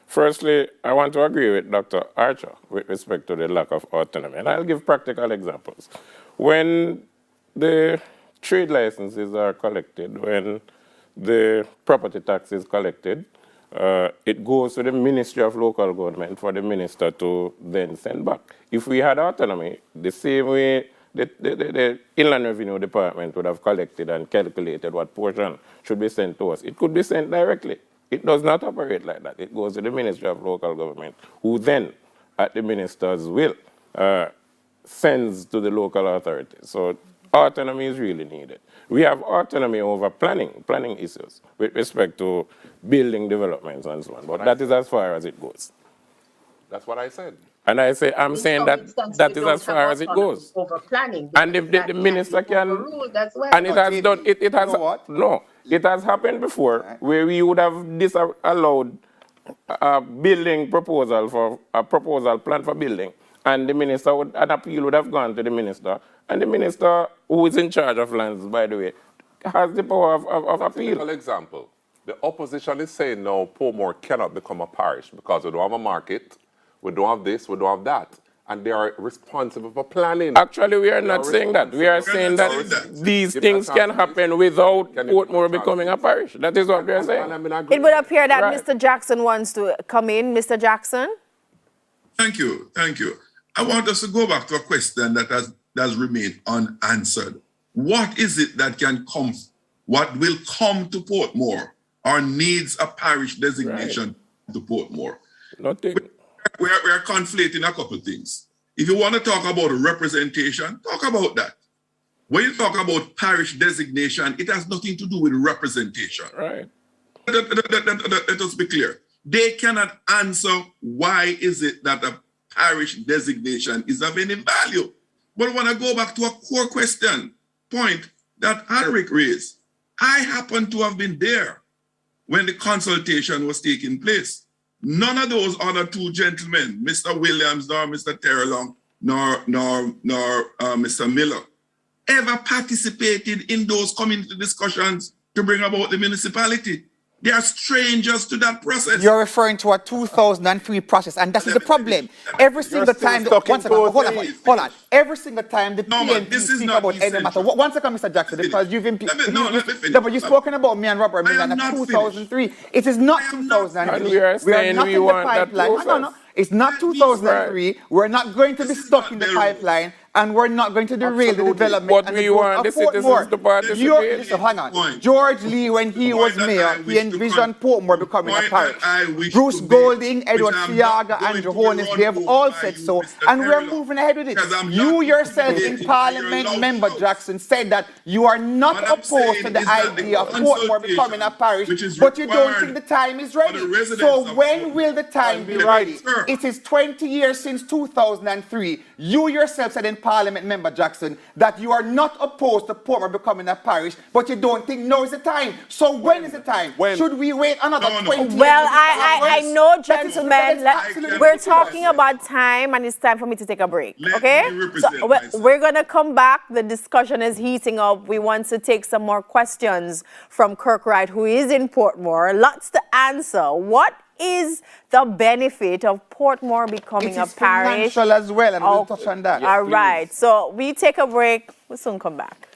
Firstly, I want to agree with Dr. Archer with respect to the lack of autonomy. And I'll give practical examples. When the trade licenses are collected, when the property tax is collected, it goes to the Ministry of Local Government for the minister to then send back. If we had autonomy, the same way the Inland Revenue Department would have collected and calculated what portion should be sent to us, it could be sent directly. It does not operate like that. It goes to the Ministry of Local Government, who then, at the minister's will, sends to the local authorities. So autonomy is really needed. We have autonomy over planning issues with respect to building developments and so on. But that is as far as it goes. That's what I said. And I say, I'm saying that is as far as it goes. Over planning. And if the minister can, and it has done, it has, no, it has happened before where we would have disallowed a building proposal for a proposal plan for building, and the minister would, an appeal would have gone to the minister, and the minister, who is in charge of lands, by the way, has the power of appeal. For example, the opposition is saying no, Portmore cannot become a parish because we don't have a market, we don't have this, we don't have that. And they are responsible for planning. Actually, we are not saying that. We are saying that these things can happen without Portmore becoming a parish. That is what we are saying. It would appear that Mr. Jackson wants to come in. Mr. Jackson? Thank you. Thank you. I want us to go back to a question that has remained unanswered. What is it that can come, what will come to Portmore or needs a parish designation to Portmore? Nothing. We are conflating a couple of things. If you want to talk about representation, talk about that. When you talk about parish designation, it has nothing to do with representation. Right. Let us be clear. They cannot answer why is it that a parish designation is of any value. But I want to go back to a core point that Henrik raised. I happen to have been there when the consultation was taking place. None of those other two gentlemen, Mr. Williams, nor Mr. Terrelong, nor Mr. Miller, ever participated in those community discussions to bring about the municipality. They are strangers to that process. You're referring to a 2003 process, and that is the problem. Every single time, hold on. Every single time the PNP speak about any matter. One second, Mr. Jackson, because you've spoken about me and Robert Miller in 2003. It is not 2003. And we are saying we want that process. No. It's not 2003. We're not going to be stuck in the pipeline, and we're not going to derail the development. But we want the citizens to participate. Listen, hang on. George Lee, when he was mayor, he envisioned Portmore becoming a parish. Bruce Golding, Edward Fiaga, Andrew Holness, they have all said so, and we're moving ahead with it. You yourself in Parliament, Member Jackson, said that you are not opposed to the idea of Portmore becoming a parish, but you don't think the time is ready. So when will the time be ready? It is 20 years since 2003. You yourself said in Parliament, Member Jackson, that you are not opposed to Portmore becoming a parish, but you don't think now is the time. So when is the time? Should we wait another 20 years? Well, I know, gentlemen, we're talking about time, and it's time for me to take a break, okay? So we're going to come back. The discussion is heating up. We want to take some more questions from Kirkbride, who is in Portmore. Lots to answer. What is the benefit of Portmore becoming a parish? It is financial as well, and we'll touch on that. All right. So we take a break. We'll soon come back.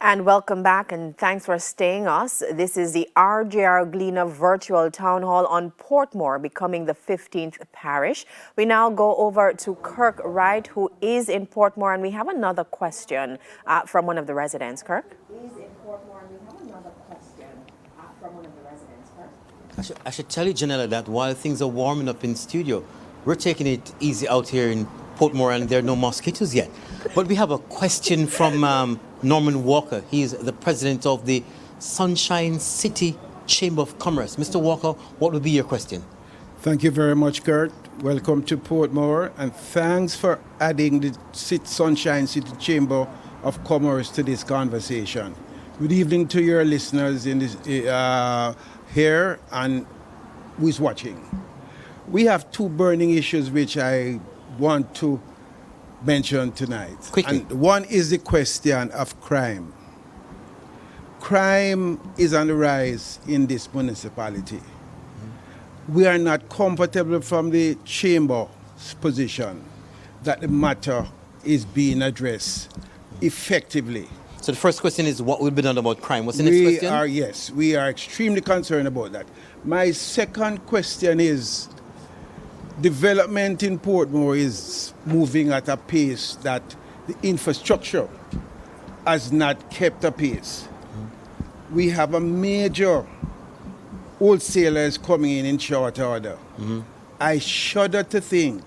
And welcome back, and thanks for staying us. This is the RJR Gleaner Virtual Town Hall on Portmore becoming the 15th parish. We now go over to Kirk Wright, who is in Portmore, and we have another question from one of the residents. Kirk? I should tell you, Janella, that while things are warming up in studio, we're taking it easy out here in Portmore, and there are no mosquitoes yet. But we have a question from Norman Walker. He is the president of the Sunshine City Chamber of Commerce. Mr. Walker, what would be your question? Thank you very much, Kurt. Welcome to Portmore, and thanks for adding the Sunshine City Chamber of Commerce to this conversation. Good evening to your listeners in this, here and who is watching. We have two burning issues which I want to mention tonight. Quickly. And one is the question of crime. Crime is on the rise in this municipality. We are not comfortable from the chamber's position that the matter is being addressed effectively. So the first question is, what will be done about crime? What's the next question? We are extremely concerned about that. My second question is, development in Portmore is moving at a pace that the infrastructure has not kept a pace. We have a major wholesalers coming in short order. I shudder to think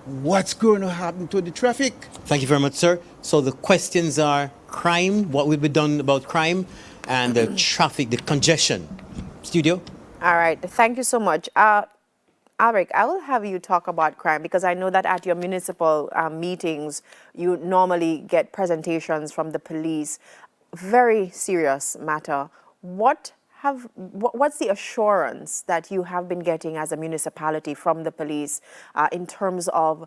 what's going to happen to the traffic. Thank you very much, sir. So the questions are crime, what will be done about crime, and the traffic, the congestion. Studio? All right. Thank you so much. Alric, I will have you talk about crime because I know that at your municipal meetings, you normally get presentations from the police. Very serious matter. What's the assurance that you have been getting as a municipality from the police in terms of,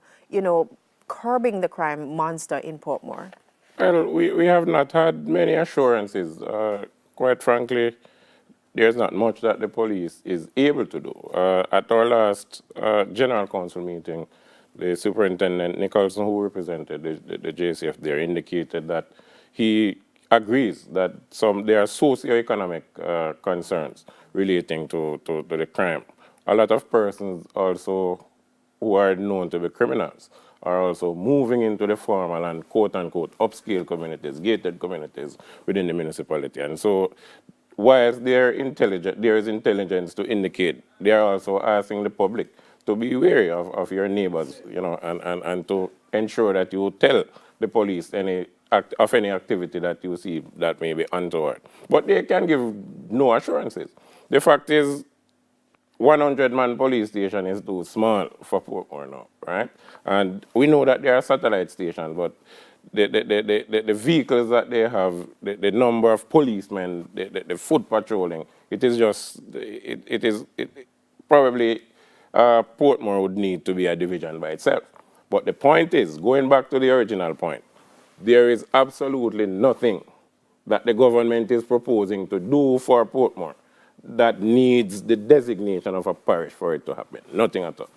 curbing the crime monster in Portmore? Well, we have not had many assurances. Quite frankly, there's not much that the police is able to do. At our last General Council meeting, the Superintendent Nicholson, who represented the JCF there, indicated that he agrees that there are socioeconomic concerns relating to the crime. A lot of persons also who are known to be criminals are also moving into the formal and quote-unquote upscale communities, gated communities within the municipality. And so whilst there is intelligence to indicate, they are also asking the public to be wary of your neighbors, and to ensure that you tell the police of any activity that you see that may be untoward. But they can give no assurances. The fact is, 100-man police station is too small for Portmore now, right? And we know that there are satellite stations, but the vehicles that they have, the number of policemen, the foot patrolling, probably Portmore would need to be a division by itself. But the point is, going back to the original point, there is absolutely nothing that the government is proposing to do for Portmore that needs the designation of a parish for it to happen. Nothing at all.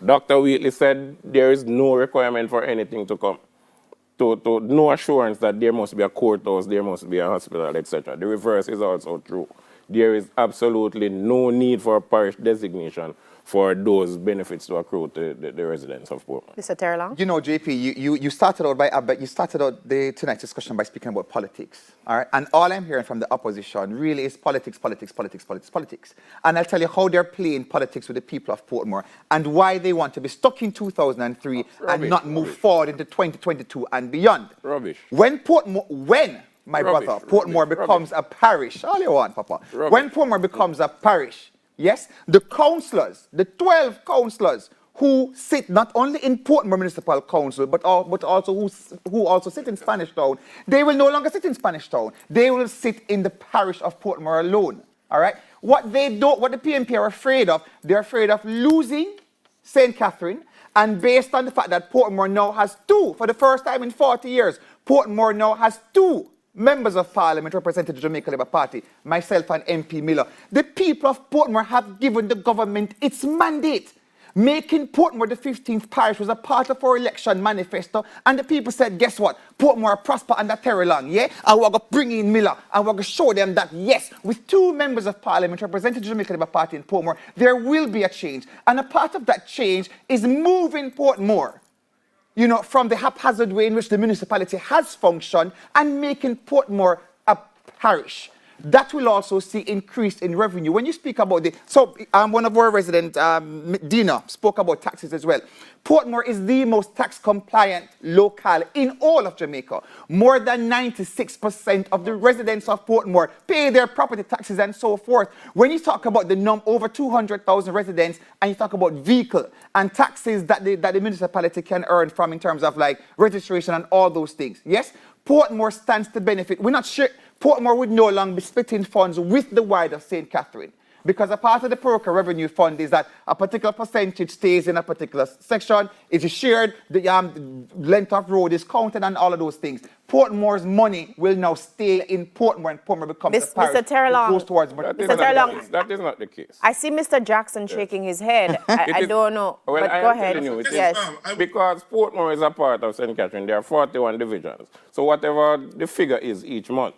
Dr. Wheatley said there is no requirement for anything to come. No assurance that there must be a courthouse, there must be a hospital, etc. The reverse is also true. There is absolutely no need for a parish designation for those benefits to accrue to the residents of Portmore. Mr. Terlang? JP, you started out tonight's discussion by speaking about politics, all right? And all I'm hearing from the opposition really is politics. And I'll tell you how they're playing politics with the people of Portmore and why they want to be stuck in 2003 and not move forward into 2022 and beyond. Rubbish. When Portmore becomes a parish, all you want, Papa. Rubbish. When Portmore becomes a parish, yes, the councillors, the 12 councillors who sit not only in Portmore Municipal Council, but also who also sit in Spanish Town, they will no longer sit in Spanish Town. They will sit in the parish of Portmore alone. All right? What the PNP are afraid of, they're afraid of losing St. Catherine, and based on the fact that Portmore now has for the first time in 40 years, Portmore now has 2 members of parliament represented the Jamaica Labour Party, myself and MP Miller. The people of Portmore have given the government its mandate. Making Portmore the 15th parish was a part of our election manifesto, and the people said, guess what? Portmore prosper under Terry Long, yeah? And we're going to bring in Miller, and we're going to show them that, yes, with 2 members of parliament representing the Jamaica Labour Party in Portmore, there will be a change. And a part of that change is moving Portmore, you know, from the haphazard way in which the municipality has functioned and making Portmore a parish. That will also see increase in revenue. When you speak about one of our residents, Dina, spoke about taxes as well. Portmore is the most tax compliant locale in all of Jamaica. More than 96% of the residents of Portmore pay their property taxes and so forth. When you talk about the over 200,000 residents and you talk about vehicle and taxes that the municipality can earn from in terms of like registration and all those things, yes, Portmore stands to benefit. We're not sure. Portmore would no longer be splitting funds with the wide of St. Catherine, because a part of the Paroka Revenue Fund is that a particular percentage stays in a particular section, it is shared, the length of road is counted and all of those things. Portmore's money will now stay in Portmore and Portmore becomes a parish. Mr. Terrelong, goes towards that is not the case. I see Mr. Jackson shaking his head. I don't know, well, but go ahead. Yes. Because Portmore is a part of St. Catherine, there are 41 divisions. So whatever the figure is each month,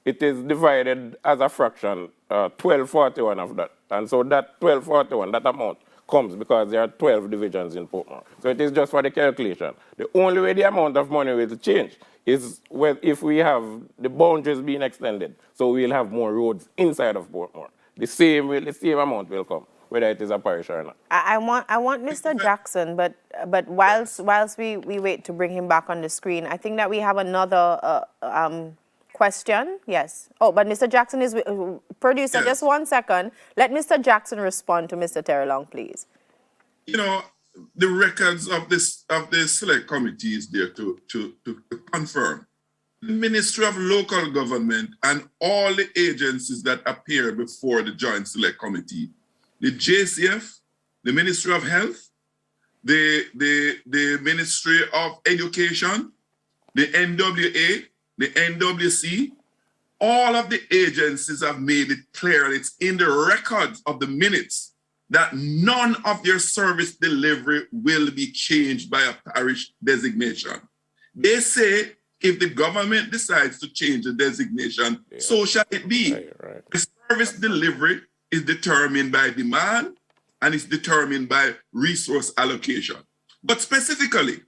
it is divided as a fraction, 1241 of that. And so that 1241, that amount, comes because there are 12 divisions in Portmore. So it is just for the calculation. The only way the amount of money will change is if we have the boundaries being extended. So we'll have more roads inside of Portmore. The same amount will come, whether it is a parish or not. I want Mr. Jackson, but whilst we wait to bring him back on the screen, I think that we have another question. Yes. Oh, but Mr. Jackson is producer. Yes. Just 1 second. Let Mr. Jackson respond to Mr. Terrelong, please. You know, the records of the select committee is there to confirm. The Ministry of Local Government and all the agencies that appear before the Joint Select Committee, the JCF, the Ministry of Health, the Ministry of Education, the NWA, the NWC, all of the agencies have made it clear, and it's in the records of the minutes, that none of their service delivery will be changed by a parish designation. They say if the government decides to change the designation, so shall it be. Right. The service delivery is determined by demand and it's determined by resource allocation. But specifically,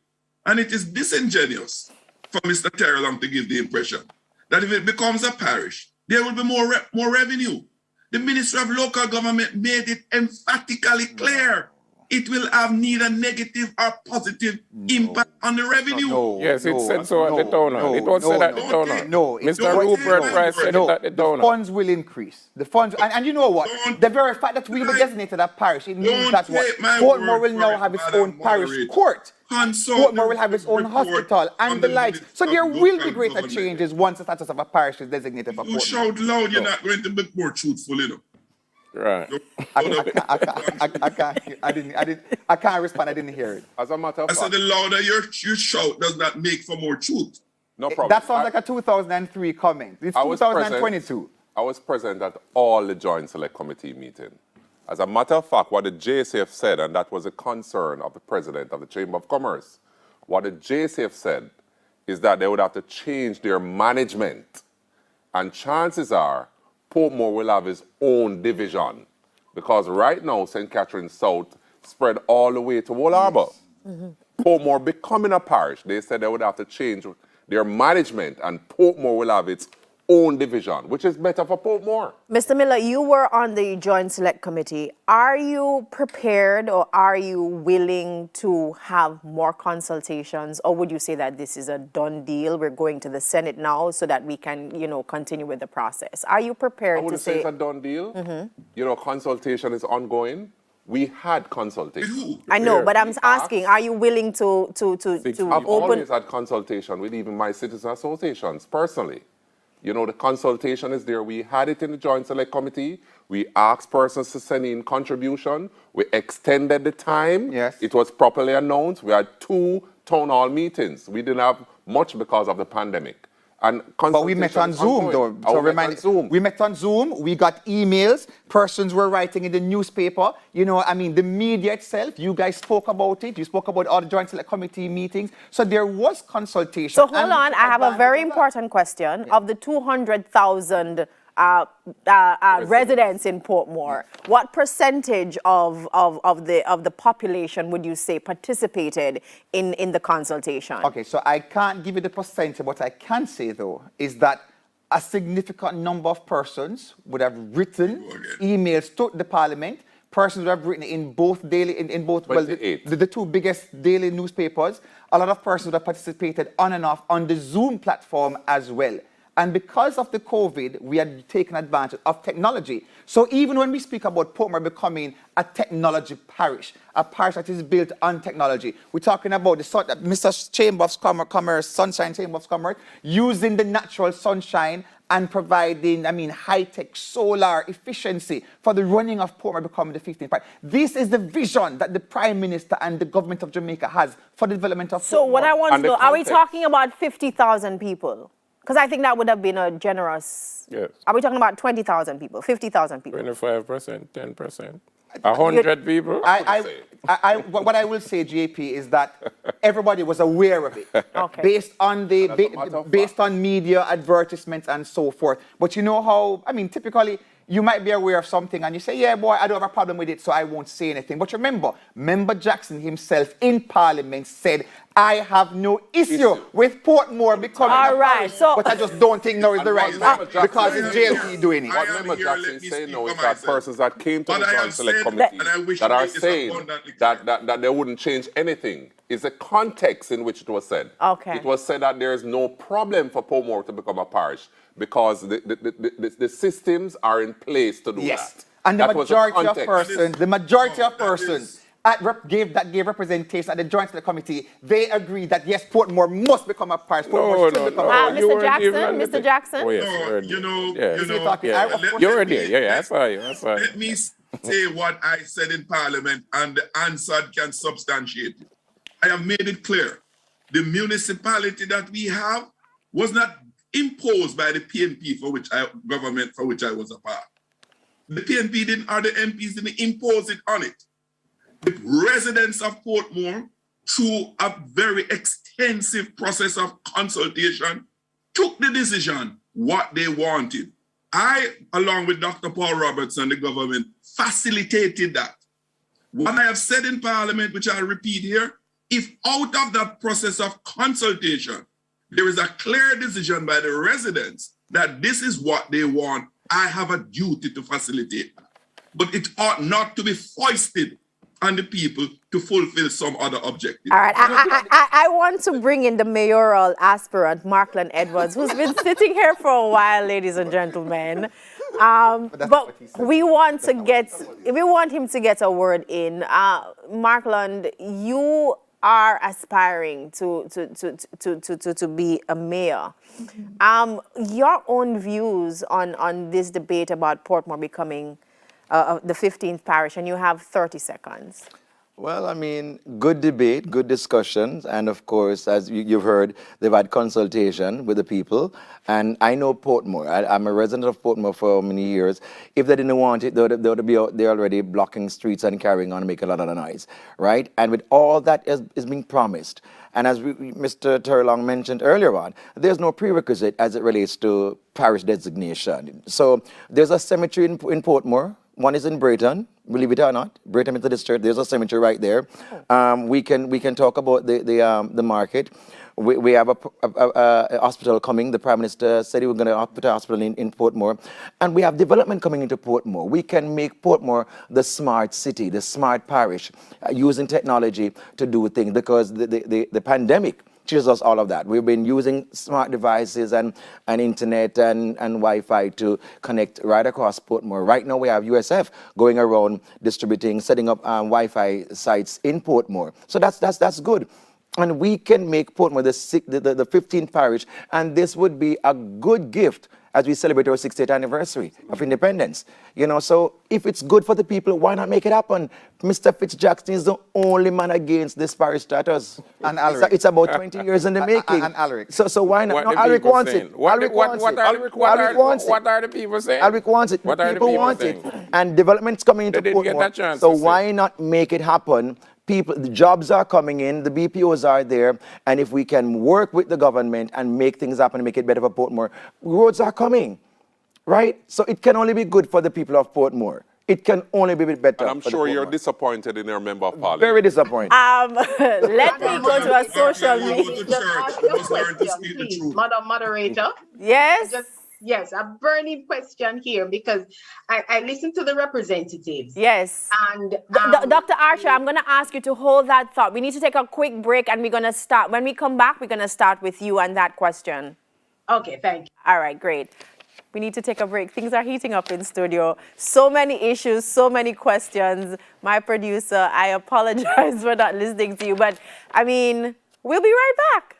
and it is disingenuous for Mr. Terrelong to give the impression that if it becomes a parish, there will be more revenue. The Ministry of Local Government made it emphatically clear it will have neither negative or positive impact on the revenue. Yes, it said so at the town hall. It was said at the town hall. No, Mr. Rupert Price said it at the town hall. The funds will increase. The funds, and you know what? The very fact that we will be designated a parish, it means that what? Portmore will now have its own parish court. Portmore will have its own hospital and the likes. So there will be greater changes once the status of a parish is designated for Portmore. You shout loud, you're not going to be more truthful, you know. Right. I can't respond. I didn't hear it. As a matter of fact, I said the louder your shout does not make for more truth. No problem. That sounds like a 2003 comment. It's 2022. I was present at all the Joint Select Committee meeting. As a matter of fact, what the JCF said, and that was a concern of the president of the Chamber of Commerce, what the JCF said is that they would have to change their management. And chances are Portmore will have its own division, because right now St. Catherine South spread all the way to Wall Harbour. Portmore becoming a parish, they said they would have to change their management, and Portmore will have its own division, which is better for Portmore. Mr. Miller, you were on the Joint Select Committee. Are you prepared or are you willing to have more consultations, or would you say that this is a done deal? We're going to the Senate now so that we can, continue with the process. Are you prepared to say... I wouldn't say it's a done deal. Consultation is ongoing. We had consultation. I know, but I'm asking, are you willing to I've always had consultation with even my citizen associations, personally. The consultation is there. We had it in the Joint Select Committee. We asked persons to send in contribution. We extended the time. Yes. It was properly announced. We had 2 town hall meetings. We didn't have much because of the pandemic. And but we met on Zoom, though. So we met on Zoom. We got emails. Persons were writing in the newspaper. You know, I mean, the media itself. You guys spoke about it. You spoke about all the Joint Select Committee meetings. So there was consultation. So hold on. I have a very important question. Of the 200,000 residents in Portmore, what percentage of the population would you say participated in the consultation? Okay, so I can't give you the percentage. What I can say, though, is that a significant number of persons would have written emails to the Parliament. Persons would have written in both the two biggest daily newspapers. A lot of persons would have participated on and off on the Zoom platform as well. And because of the COVID, we had taken advantage of technology. So even when we speak about Portmore becoming a technology parish, a parish that is built on technology, we're talking about the Mr. Chamber of Commerce, Sunshine Chamber of Commerce, using the natural sunshine and providing, high-tech solar efficiency for the running of Portmore becoming the 15th parish. This is the vision that the Prime Minister and the government of Jamaica has for the development of Portmore. So what I want to know, are we talking about 50,000 people? Because I think that would have been a generous... Yes. Are we talking about 20,000 people, 50,000 people? 25%, 10%. 100 people? What I will say, JP, is that everybody was aware of it, based on media, advertisements, and so forth. But you know how, typically, you might be aware of something and you say, yeah, boy, I don't have a problem with it, so I won't say anything. But remember, Member Jackson himself in Parliament said, I have no issue with Portmore becoming a parish, but I just don't think now is the right time because it's JLP doing it. What Member Jackson is saying now is that persons that came to the Joint Select Committee that are saying that they wouldn't change anything is the context in which it was said. Okay. It was said that there is no problem for Portmore to become a parish because the systems are in place to do that. And the majority of persons gave representation at the Joint Select Committee. They agreed that yes, Portmore must become a parish. Mr. Jackson. Oh, yes, you were there. Yeah, I saw you. Let me say what I said in Parliament, and the answer can substantiate it. I have made it clear. The municipality that we have was not imposed by the PNP government for which I was a part. The PNP didn't, or the MPs didn't impose it on it. The residents of Portmore, through a very extensive process of consultation, took the decision what they wanted. I, along with Dr. Paul Roberts and the government, facilitated that. What I have said in Parliament, which I'll repeat here, if out of that process of consultation, there is a clear decision by the residents that this is what they want, I have a duty to facilitate that. But it ought not to be foisted on the people to fulfill some other objective. All right, I want to bring in the mayoral aspirant, Markland Edwards, who's been sitting here for a while, ladies and gentlemen. But we want him to get a word in. Markland, you are aspiring to be a mayor. Your own views on this debate about Portmore becoming the 15th parish, and you have 30 seconds. Well, good debate, good discussions, and of course, as you've heard, they've had consultation with the people, and I know Portmore. I'm a resident of Portmore for many years. If they didn't want it, they would be out there already blocking streets and carrying on and making a lot of noise, right? And with all that is being promised, and as Mr. Terlong mentioned earlier on, there's no prerequisite as it relates to parish designation. So there's a cemetery in Portmore. One is in Brayton, believe it or not. Brayton Methodist Church. There's a cemetery right there. We can talk about the market. We have a hospital coming. The Prime Minister said he was going to put a hospital in Portmore, and we have development coming into Portmore. We can make Portmore the smart city, the smart parish, using technology to do things because the pandemic teaches us all of that. We've been using smart devices and internet and Wi-Fi to connect right across Portmore. Right now we have USF going around distributing, setting up Wi-Fi sites in Portmore. So that's good. And we can make Portmore the 15th parish, and this would be a good gift as we celebrate our 60th anniversary of independence. You know, so if it's good for the people, why not make it happen? Mr. Fitzjackson is the only man against this parish status. And Alaric. It's about 20 years in the making. And Alaric. So why not? What No, the Alaric people wants saying? it. What Alaric wants it. Alaric wants it. What are the people saying? Alaric wants it. What are the People people want saying? it. And development's coming into They didn't get Portmore. that chance So to say. why not make it happen? People, the jobs are coming in, the BPOs are there, and if we can work with the government and make things happen and make it better for Portmore, roads are coming, right? So it can only be good for the people of Portmore. It can only be better. And I'm for the sure you're Portmore. disappointed in your member of parliament. Very disappointed. Let me go to a social media. Just ask your question, please, Madam Moderator. Yes. Yes, a burning question here because I listened to the representatives. Yes. And Dr. Archer, I'm going to ask you to hold that thought. We need to take a quick break and we're going to start. When we come back, we're going to start with you and that question. Okay, thank you. All right, great. We need to take a break. Things are heating up in studio. So many issues, so many questions. My producer, I apologize for not listening to you, but I mean, we'll be right back.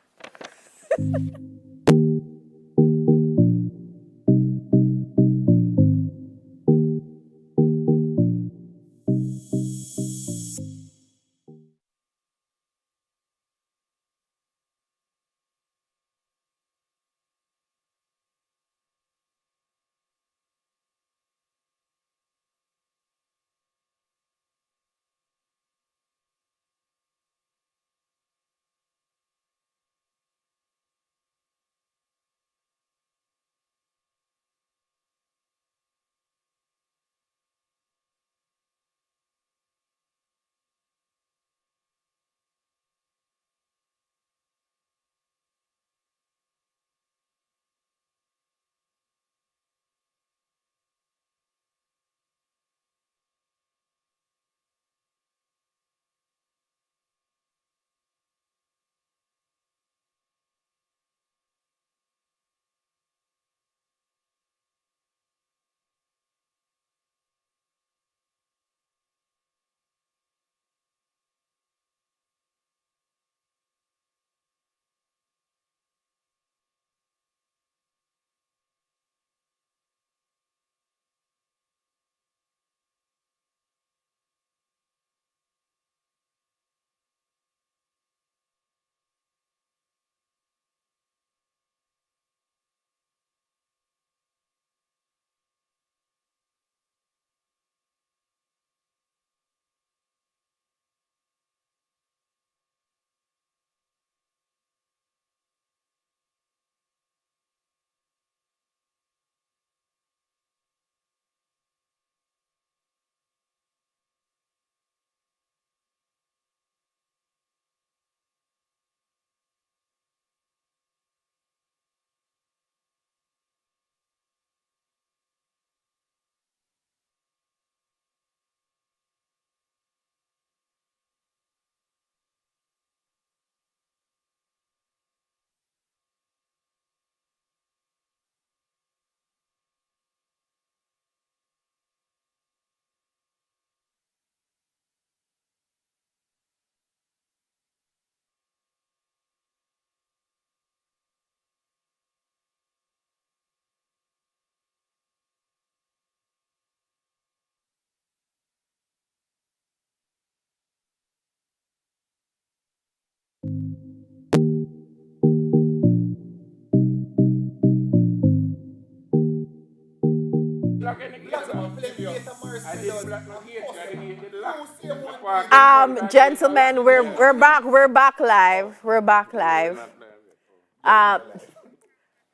Gentlemen, we're back live. We're back live.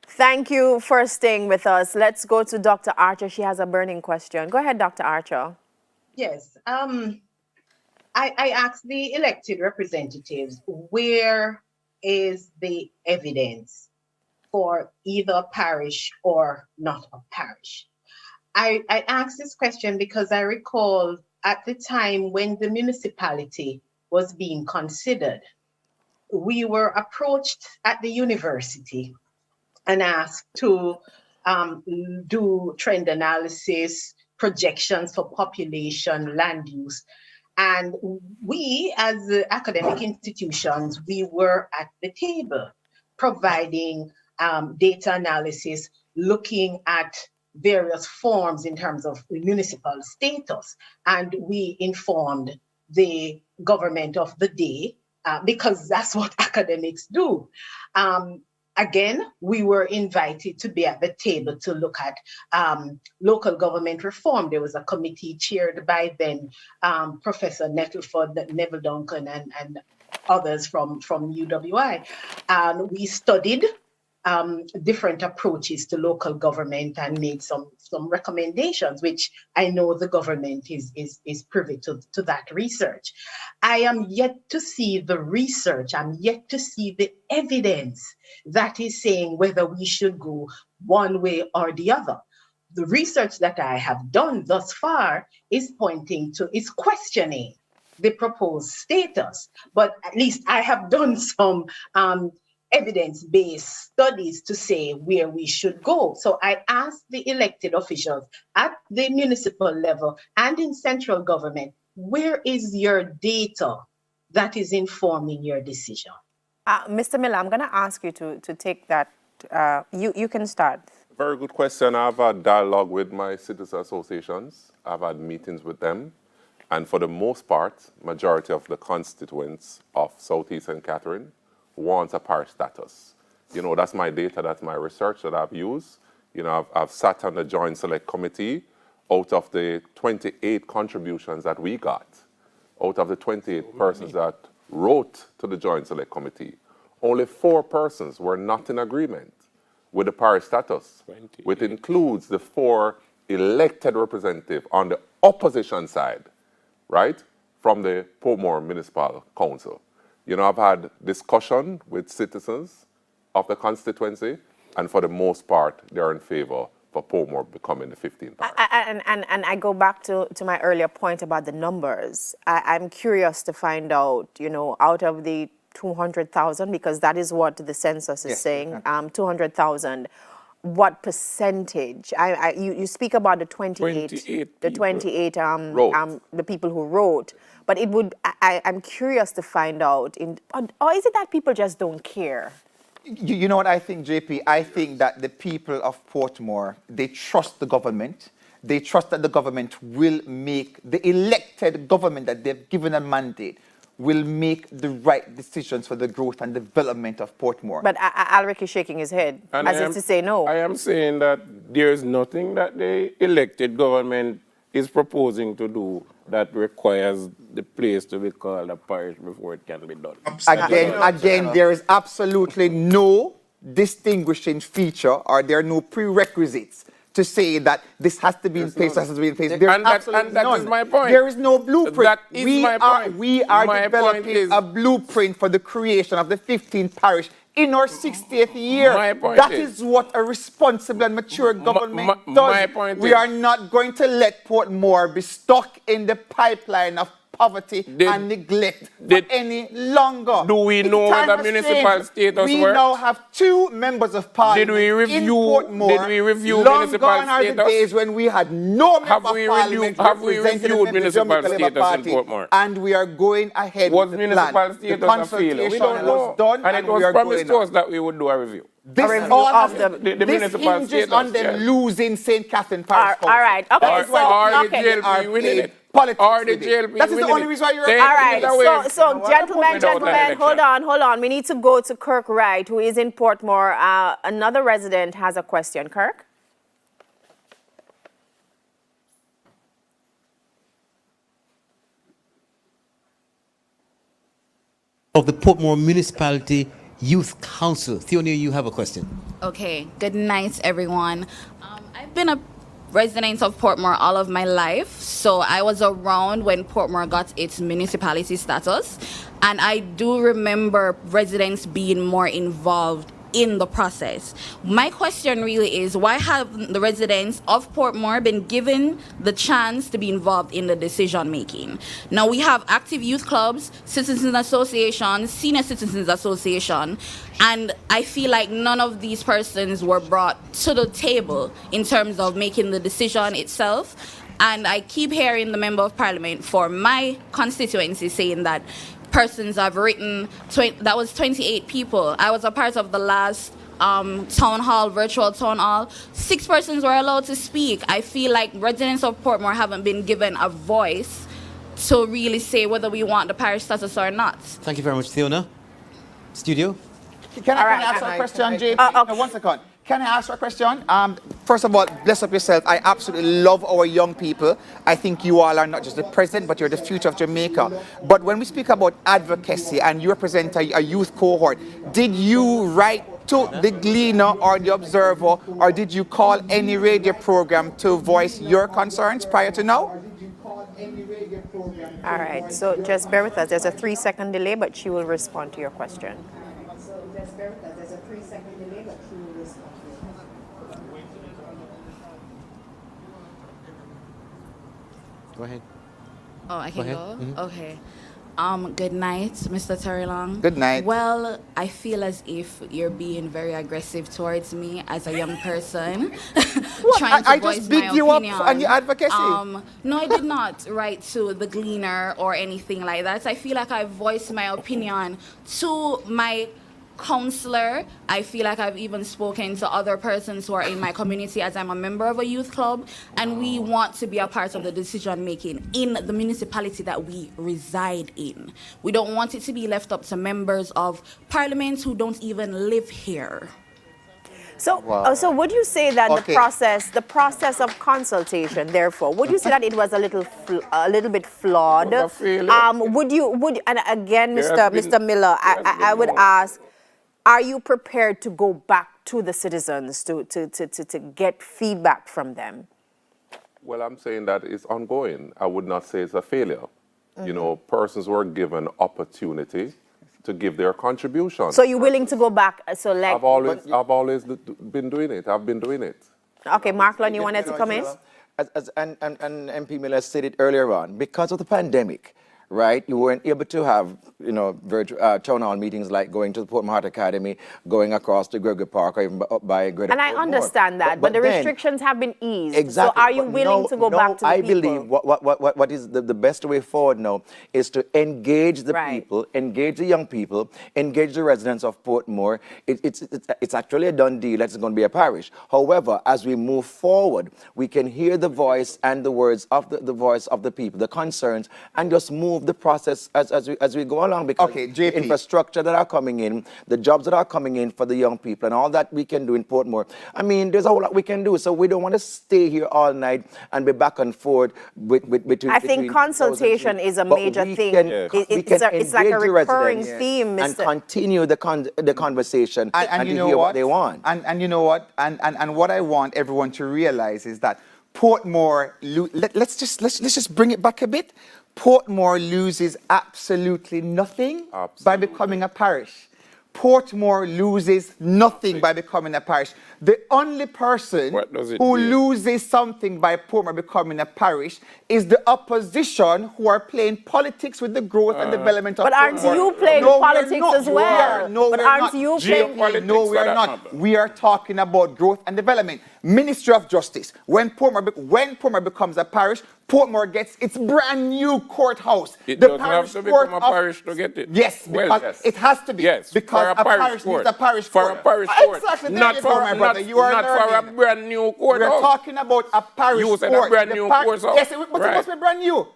Thank you for staying with us. Let's go to Dr. Archer. She has a burning question. Go ahead, Dr. Archer. Yes. I asked the elected representatives, where is the evidence for either parish or not a parish? I asked this question because I recall at the time when the municipality was being considered, we were approached at the university and asked to do trend analysis, projections for population, land use. And we, as academic institutions, we were at the table providing data analysis looking at various forms in terms of municipal status. And we informed the government of the day because that's what academics do. Again, we were invited to be at the table to look at local government reform. There was a committee chaired by then Professor Nettleford, Neville Duncan, and others from UWI. And we studied different approaches to local government and made some recommendations, which I know the government is privy to that research. I am yet to see the research. I'm yet to see the evidence that is saying whether we should go one way or the other. The research that I have done thus far is questioning the proposed status, but at least I have done some evidence-based studies to say where we should go. So I asked the elected officials at the municipal level and in central government, where is your data that is informing your decision? Mr. Miller, I'm going to ask you to take that. You can start. Very good question. I've had dialogue with my citizen associations. I've had meetings with them. And for the most part, majority of the constituents of Southeast St. Catherine want a parish status. You know, that's my data, that's my research that I've used. You know, I've sat on the Joint Select Committee. Out of the 28 contributions that we got, out of the 28 persons that wrote to the Joint Select Committee, only 4 persons were not in agreement with the parish status, which includes the 4 elected representatives on the opposition side, right, from the Portmore Municipal Council. You know, I've had discussion with citizens of the constituency, and for the most part, they're in favor for Portmore becoming the 15th parish. And I go back to my earlier point about the numbers. I'm curious to find out, you know, out of the 200,000, because that is what the census is saying, 200,000, what percentage? You speak about the 28 the people who wrote, but it would. I'm curious to find out. Or is it that people just don't care? You know what I think, JP? I think that the people of Portmore, they trust the government. They trust that the government will make, the elected government that they've given a mandate, will make the right decisions for the growth and development of Portmore. But Alric is shaking his head, And as if to say no. I am saying that there is nothing that the elected government is proposing to do that requires the place to be called a parish before it can be done. Again, there is absolutely no distinguishing feature, or there are no prerequisites to say that this has to be in place, this has to be in place. There's absolutely none. That is my point. There is no blueprint. That is my point. We are My developing point is- a blueprint for the creation of the 15th parish in our 60th year. My point That is- is what a responsible and mature government does. my point We is- are not going to let Portmore be stuck in the pipeline of poverty and neglect for any longer. Do we The know time what the has municipal changed. status We were? now have 2 members of parliament Did we review- in Portmore. did we review Long municipal gone are the status? days when we had no member of parliament have we representing the reviewed members of municipal the Labour status in Party, Portmore? and we are going ahead Was with the municipal plan. The status a failure? consultation We don't know. was done, And it was we are promised going to us that we would do a review. This review all of has, the this municipal hinges status, on them yeah. losing St. Catherine Parish Council. All right, okay, That is so- why okay. the JLP winning it. Politics Or the with it. JLP That is the winning only it. reason why you're... Then- All right, Either way, so gentlemen, without that election. hold on. We need to go to Kirk Wright, who is in Portmore. Another resident has a question. Kirk? Of the Portmore Municipality Youth Council. Theonia, you have a question. Okay, good night, everyone. I've been a resident of Portmore all of my life, so I was around when Portmore got its municipality status, and I do remember residents being more involved in the process. My question really is, why have the residents of Portmore been given the chance to be involved in the decision making? Now we have active youth clubs, citizens associations, senior citizens association, and I feel like none of these persons were brought to the table in terms of making the decision itself. And I keep hearing the member of parliament for my constituency saying that persons have written, that was 28 people. I was a part of the last town hall, virtual town hall, 6 persons were allowed to speak. I feel like residents of Portmore haven't been given a voice to really say whether we want the parish status or not. Thank you very much, Theona. Studio? Can I ask a question, JP? No, 1 second. Can I ask a question? First of all, bless up yourself. I absolutely love our young people. I think you all are not just the present, but you're the future of Jamaica. But when we speak about advocacy and you represent a youth cohort, did you write to the Gleaner or the Observer, or did you call any radio program to voice your concerns prior to now? All right, so just bear with us. There's a 3-second delay, but she will respond to your question. Go ahead. Oh, I can go? Mm-hmm. Okay. Good night, Mr. Terry Long. Good night. Well, I feel as if you're being very aggressive towards me as a young person. Trying to I voice just beat my you up opinion. on your advocacy. No, I did not write to the Gleaner or anything like that. I feel like I voiced my opinion to my counselor. I feel like I've even spoken to other persons who are in my community, as I'm a member of a youth club, and we want to be a part of the decision making in the municipality that we reside in. We don't want it to be left up to members of parliament who don't even live here. So, so would you say that the process of consultation, therefore, would you say that it was a little bit flawed? And again, Mr. Miller, I would ask, are you prepared to go back to the citizens to get feedback from them? Well, I'm saying that it's ongoing. I would not say it's a failure. You know, persons were given opportunity to give their contribution. So you're willing to go back? So like I've always been doing it. I've been doing it. Okay, Marklon, you wanted to come in? And MP Miller said it earlier on, because of the pandemic, right? You weren't able to have, you know, virtual town hall meetings like going to the Portmore Heart Academy, going across to Gregory Park, or even up by Greater And I understand that, but the restrictions have been eased. Exactly. So are you willing to go back to the I people? believe what is the best way forward now is to engage the people, engage the young people, engage the residents of Portmore. It's actually a done deal that it's going to be a parish. However, as we move forward, we can hear the voice and the words of the voice of the people, the concerns, and just move the process as we go along, because the infrastructure that are coming in, the jobs that are coming in for the young people, and all that we can do in Portmore. I mean, there's a whole lot we can do, so we don't want to stay here all night and be back and forth between. I think consultation is a major thing. It's like a recurring theme, and continue the conversation and you to know hear what they want. And you know what? And what I want everyone to realize is that Portmore, let's just bring it back a bit. Portmore loses absolutely nothing by becoming a parish. Portmore loses nothing by becoming a parish. The only person who loses something by Portmore becoming a parish is the opposition, who are playing politics with the growth and development of Portmore. But aren't you playing politics as well? No, but we're aren't not. you playing? No, we are not. We are talking about growth and development. Ministry of Justice. When Portmore becomes a parish, Portmore gets its brand new courthouse. It doesn't have to become a parish to get it. Yes, because it has to be. Yes, because for a parish court. Needs a parish for court. a parish court. Exactly. Not for my brother. You are not for a brand new courthouse. We're talking about a parish court. You said a brand new courthouse. Yes, but it must be brand new.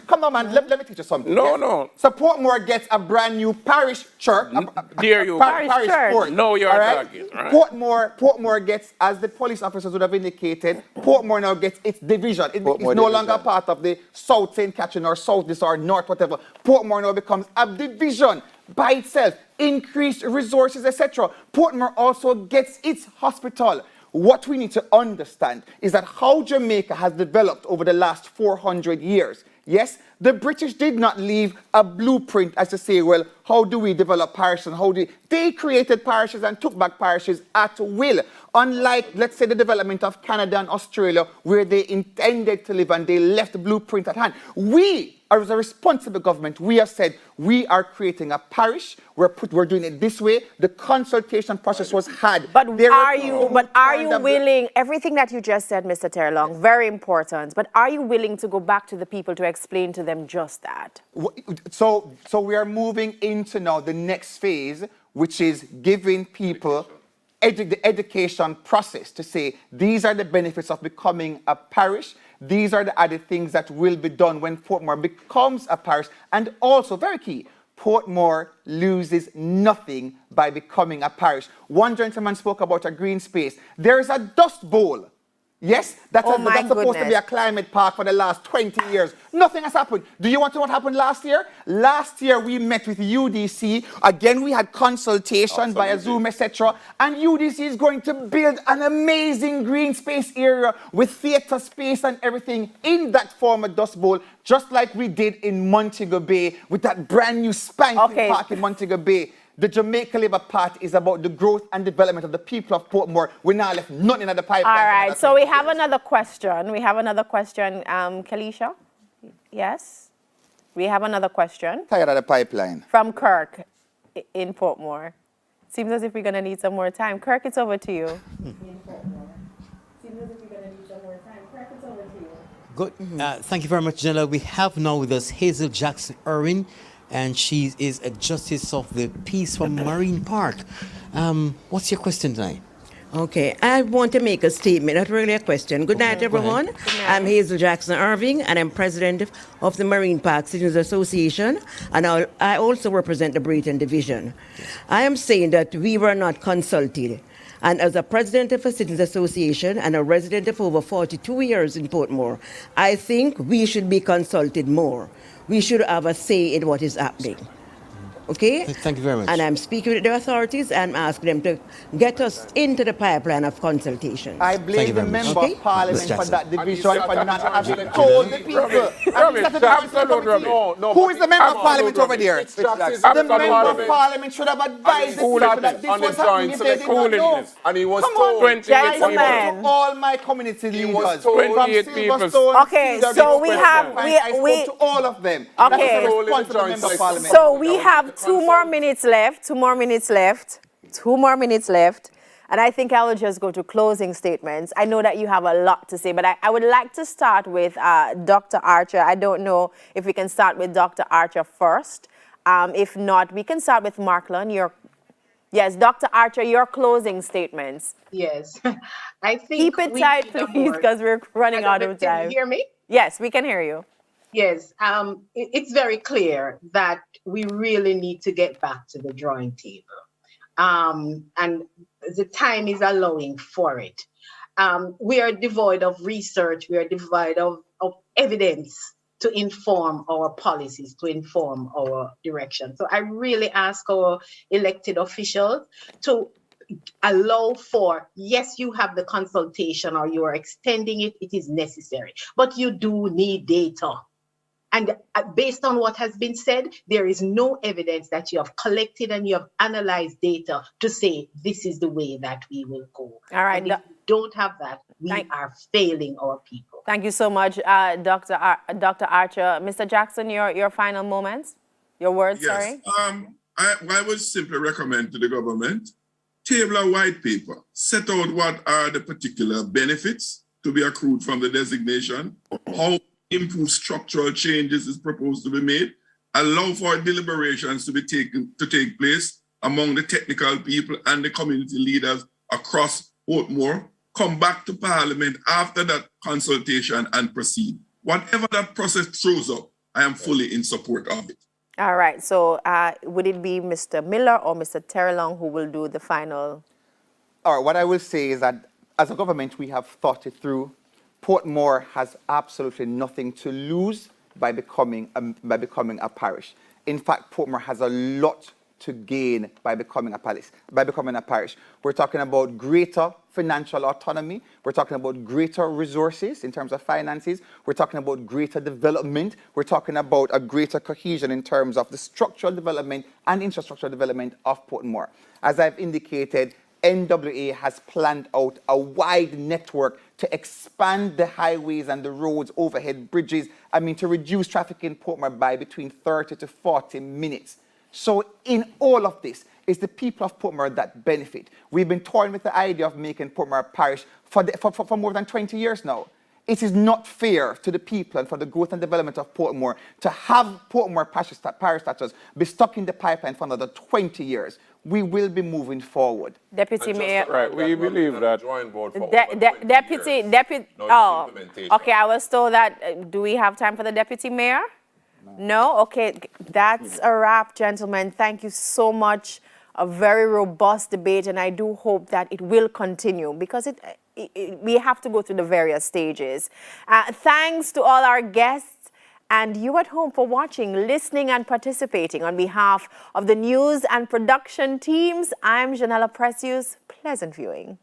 Come on, man. Let me teach you something. No. So Portmore gets a brand new parish church. Dare you? Parish court. No, you're talking. Right. Portmore gets, as the police officers would have indicated, Portmore now gets its division. It's no longer part of the South St. Catherine or South this or North, whatever. Portmore now becomes a division by itself. Increased resources, etc. Portmore also gets its hospital. What we need to understand is that how Jamaica has developed over the last 400 years. Yes, the British did not leave a blueprint as to say, well, how do we develop parishes and they created parishes and took back parishes at will. Unlike, let's say, the development of Canada and Australia, where they intended to live and they left the blueprint at hand. We, as a responsible government, we have said we are creating a parish. We're doing it this way. The consultation process was had. But are you willing? Everything that you just said, Mr. Terrelong, very important. But are you willing to go back to the people to explain to them just that? So we are moving into now the next phase, which is giving people the education process to say these are the benefits of becoming a parish. These are the other things that will be done when Portmore becomes a parish. And also, very key, Portmore loses nothing by becoming a parish. One gentleman spoke about a green space. There is a dust bowl. Yes, that's supposed to be a climate park for the last 20 years. Nothing has happened. Do you want to know what happened last year? Last year, we met with UDC. Again, we had consultation via Zoom, etc. And UDC is going to build an amazing green space area with theatre space and everything in that former dust bowl, just like we did in Montego Bay with that brand new spanking park in Montego Bay. The Jamaica Labour Party is about the growth and development of the people of Portmore. We now left nothing in the pipeline. All right, so we have another question. Kalisha? Yes? We have another question. Tired of the pipeline. From Kirk in Portmore. Seems as if we're going to need some more time. Kirk, it's over to you. Good. Thank you very much, Janella. We have now with us Hazel Jackson Irwin, and she is a justice of the peace from Marine Park. What's your question tonight? Okay, I want to make a statement, not really a question. Good night, everyone. I'm Hazel Jackson Irving, and I'm president of the Marine Park Citizens Association, and I also represent the Brayton Division. I am saying that we were not consulted. And as a president of a Citizens Association and a resident of over 42 years in Portmore, I think we should be consulted more. We should have a say in what is happening. Okay? Thank you very much. And I'm speaking with the authorities and asking them to get us into the pipeline of consultation. I blame the member of parliament for that division for not having told the people. Who is the member of parliament over there? The member of parliament should have advised the people that this was happening if they did not know. And he was told 28 people. All my community leaders. 28 people. Okay, so we have I spoke to all of them. Okay, so we have 2 more minutes left. And I think I will just go to closing statements. I know that you have a lot to say, but I would like to start with Dr. Archer. I don't know if we can start with Dr. Archer first. If not, we can start with Markland. Yes, Dr. Archer, your closing statements. Yes. I think keep it tight, please, because we're running out of time. Can you hear me? Yes, we can hear you. Yes, it's very clear that we really need to get back to the drawing table. And the time is allowing for it. We are devoid of research. We are devoid of evidence to inform our policies, to inform our direction. So I really ask our elected officials to allow for, yes, you have the consultation or you are extending it, it is necessary, but you do need data. And based on what has been said, there is no evidence that you have collected and you have analyzed data to say this is the way that we will go. All right. And if we don't have that, we are failing our people. Thank you so much, Dr. Archer. Mr. Jackson, your final moments, your words, Yes. sorry. I would simply recommend to the government, table a white paper, set out what are the particular benefits to be accrued from the designation, how improve structural changes is proposed to be made, allow for deliberations to take place among the technical people and the community leaders across Portmore, come back to Parliament after that consultation and proceed. Whatever that process throws up, I am fully in support of it. All right, so would it be Mr. Miller or Mr. Terrelong who will do the final? All right, what I will say is that as a government, we have thought it through. Portmore has absolutely nothing to lose by becoming a parish. In fact, Portmore has a lot to gain by becoming a parish. We're talking about greater financial autonomy. We're talking about greater resources in terms of finances. We're talking about greater development. We're talking about a greater cohesion in terms of the structural development and infrastructure development of Portmore. As I've indicated, NWA has planned out a wide network to expand the highways and the roads, overhead bridges, to reduce traffic in Portmore by between 30 to 40 minutes. So in all of this, it's the people of Portmore that benefit. We've been toying with the idea of making Portmore a parish for more than 20 years now. It is not fair to the people and for the growth and development of Portmore to have Portmore parish status be stuck in the pipeline for another 20 years. we will be moving forward. Deputy Mayor. Right, we believe that. Deputy. Oh, okay. I was told that. Do we have time for the Deputy Mayor? No? Okay. That's a wrap, gentlemen. Thank you so much. A very robust debate, and I do hope that it will continue because we have to go through the various stages. Thanks to all our guests and you at home for watching, listening, and participating. On behalf of the news and production teams, I'm Janella Precious. Pleasant viewing.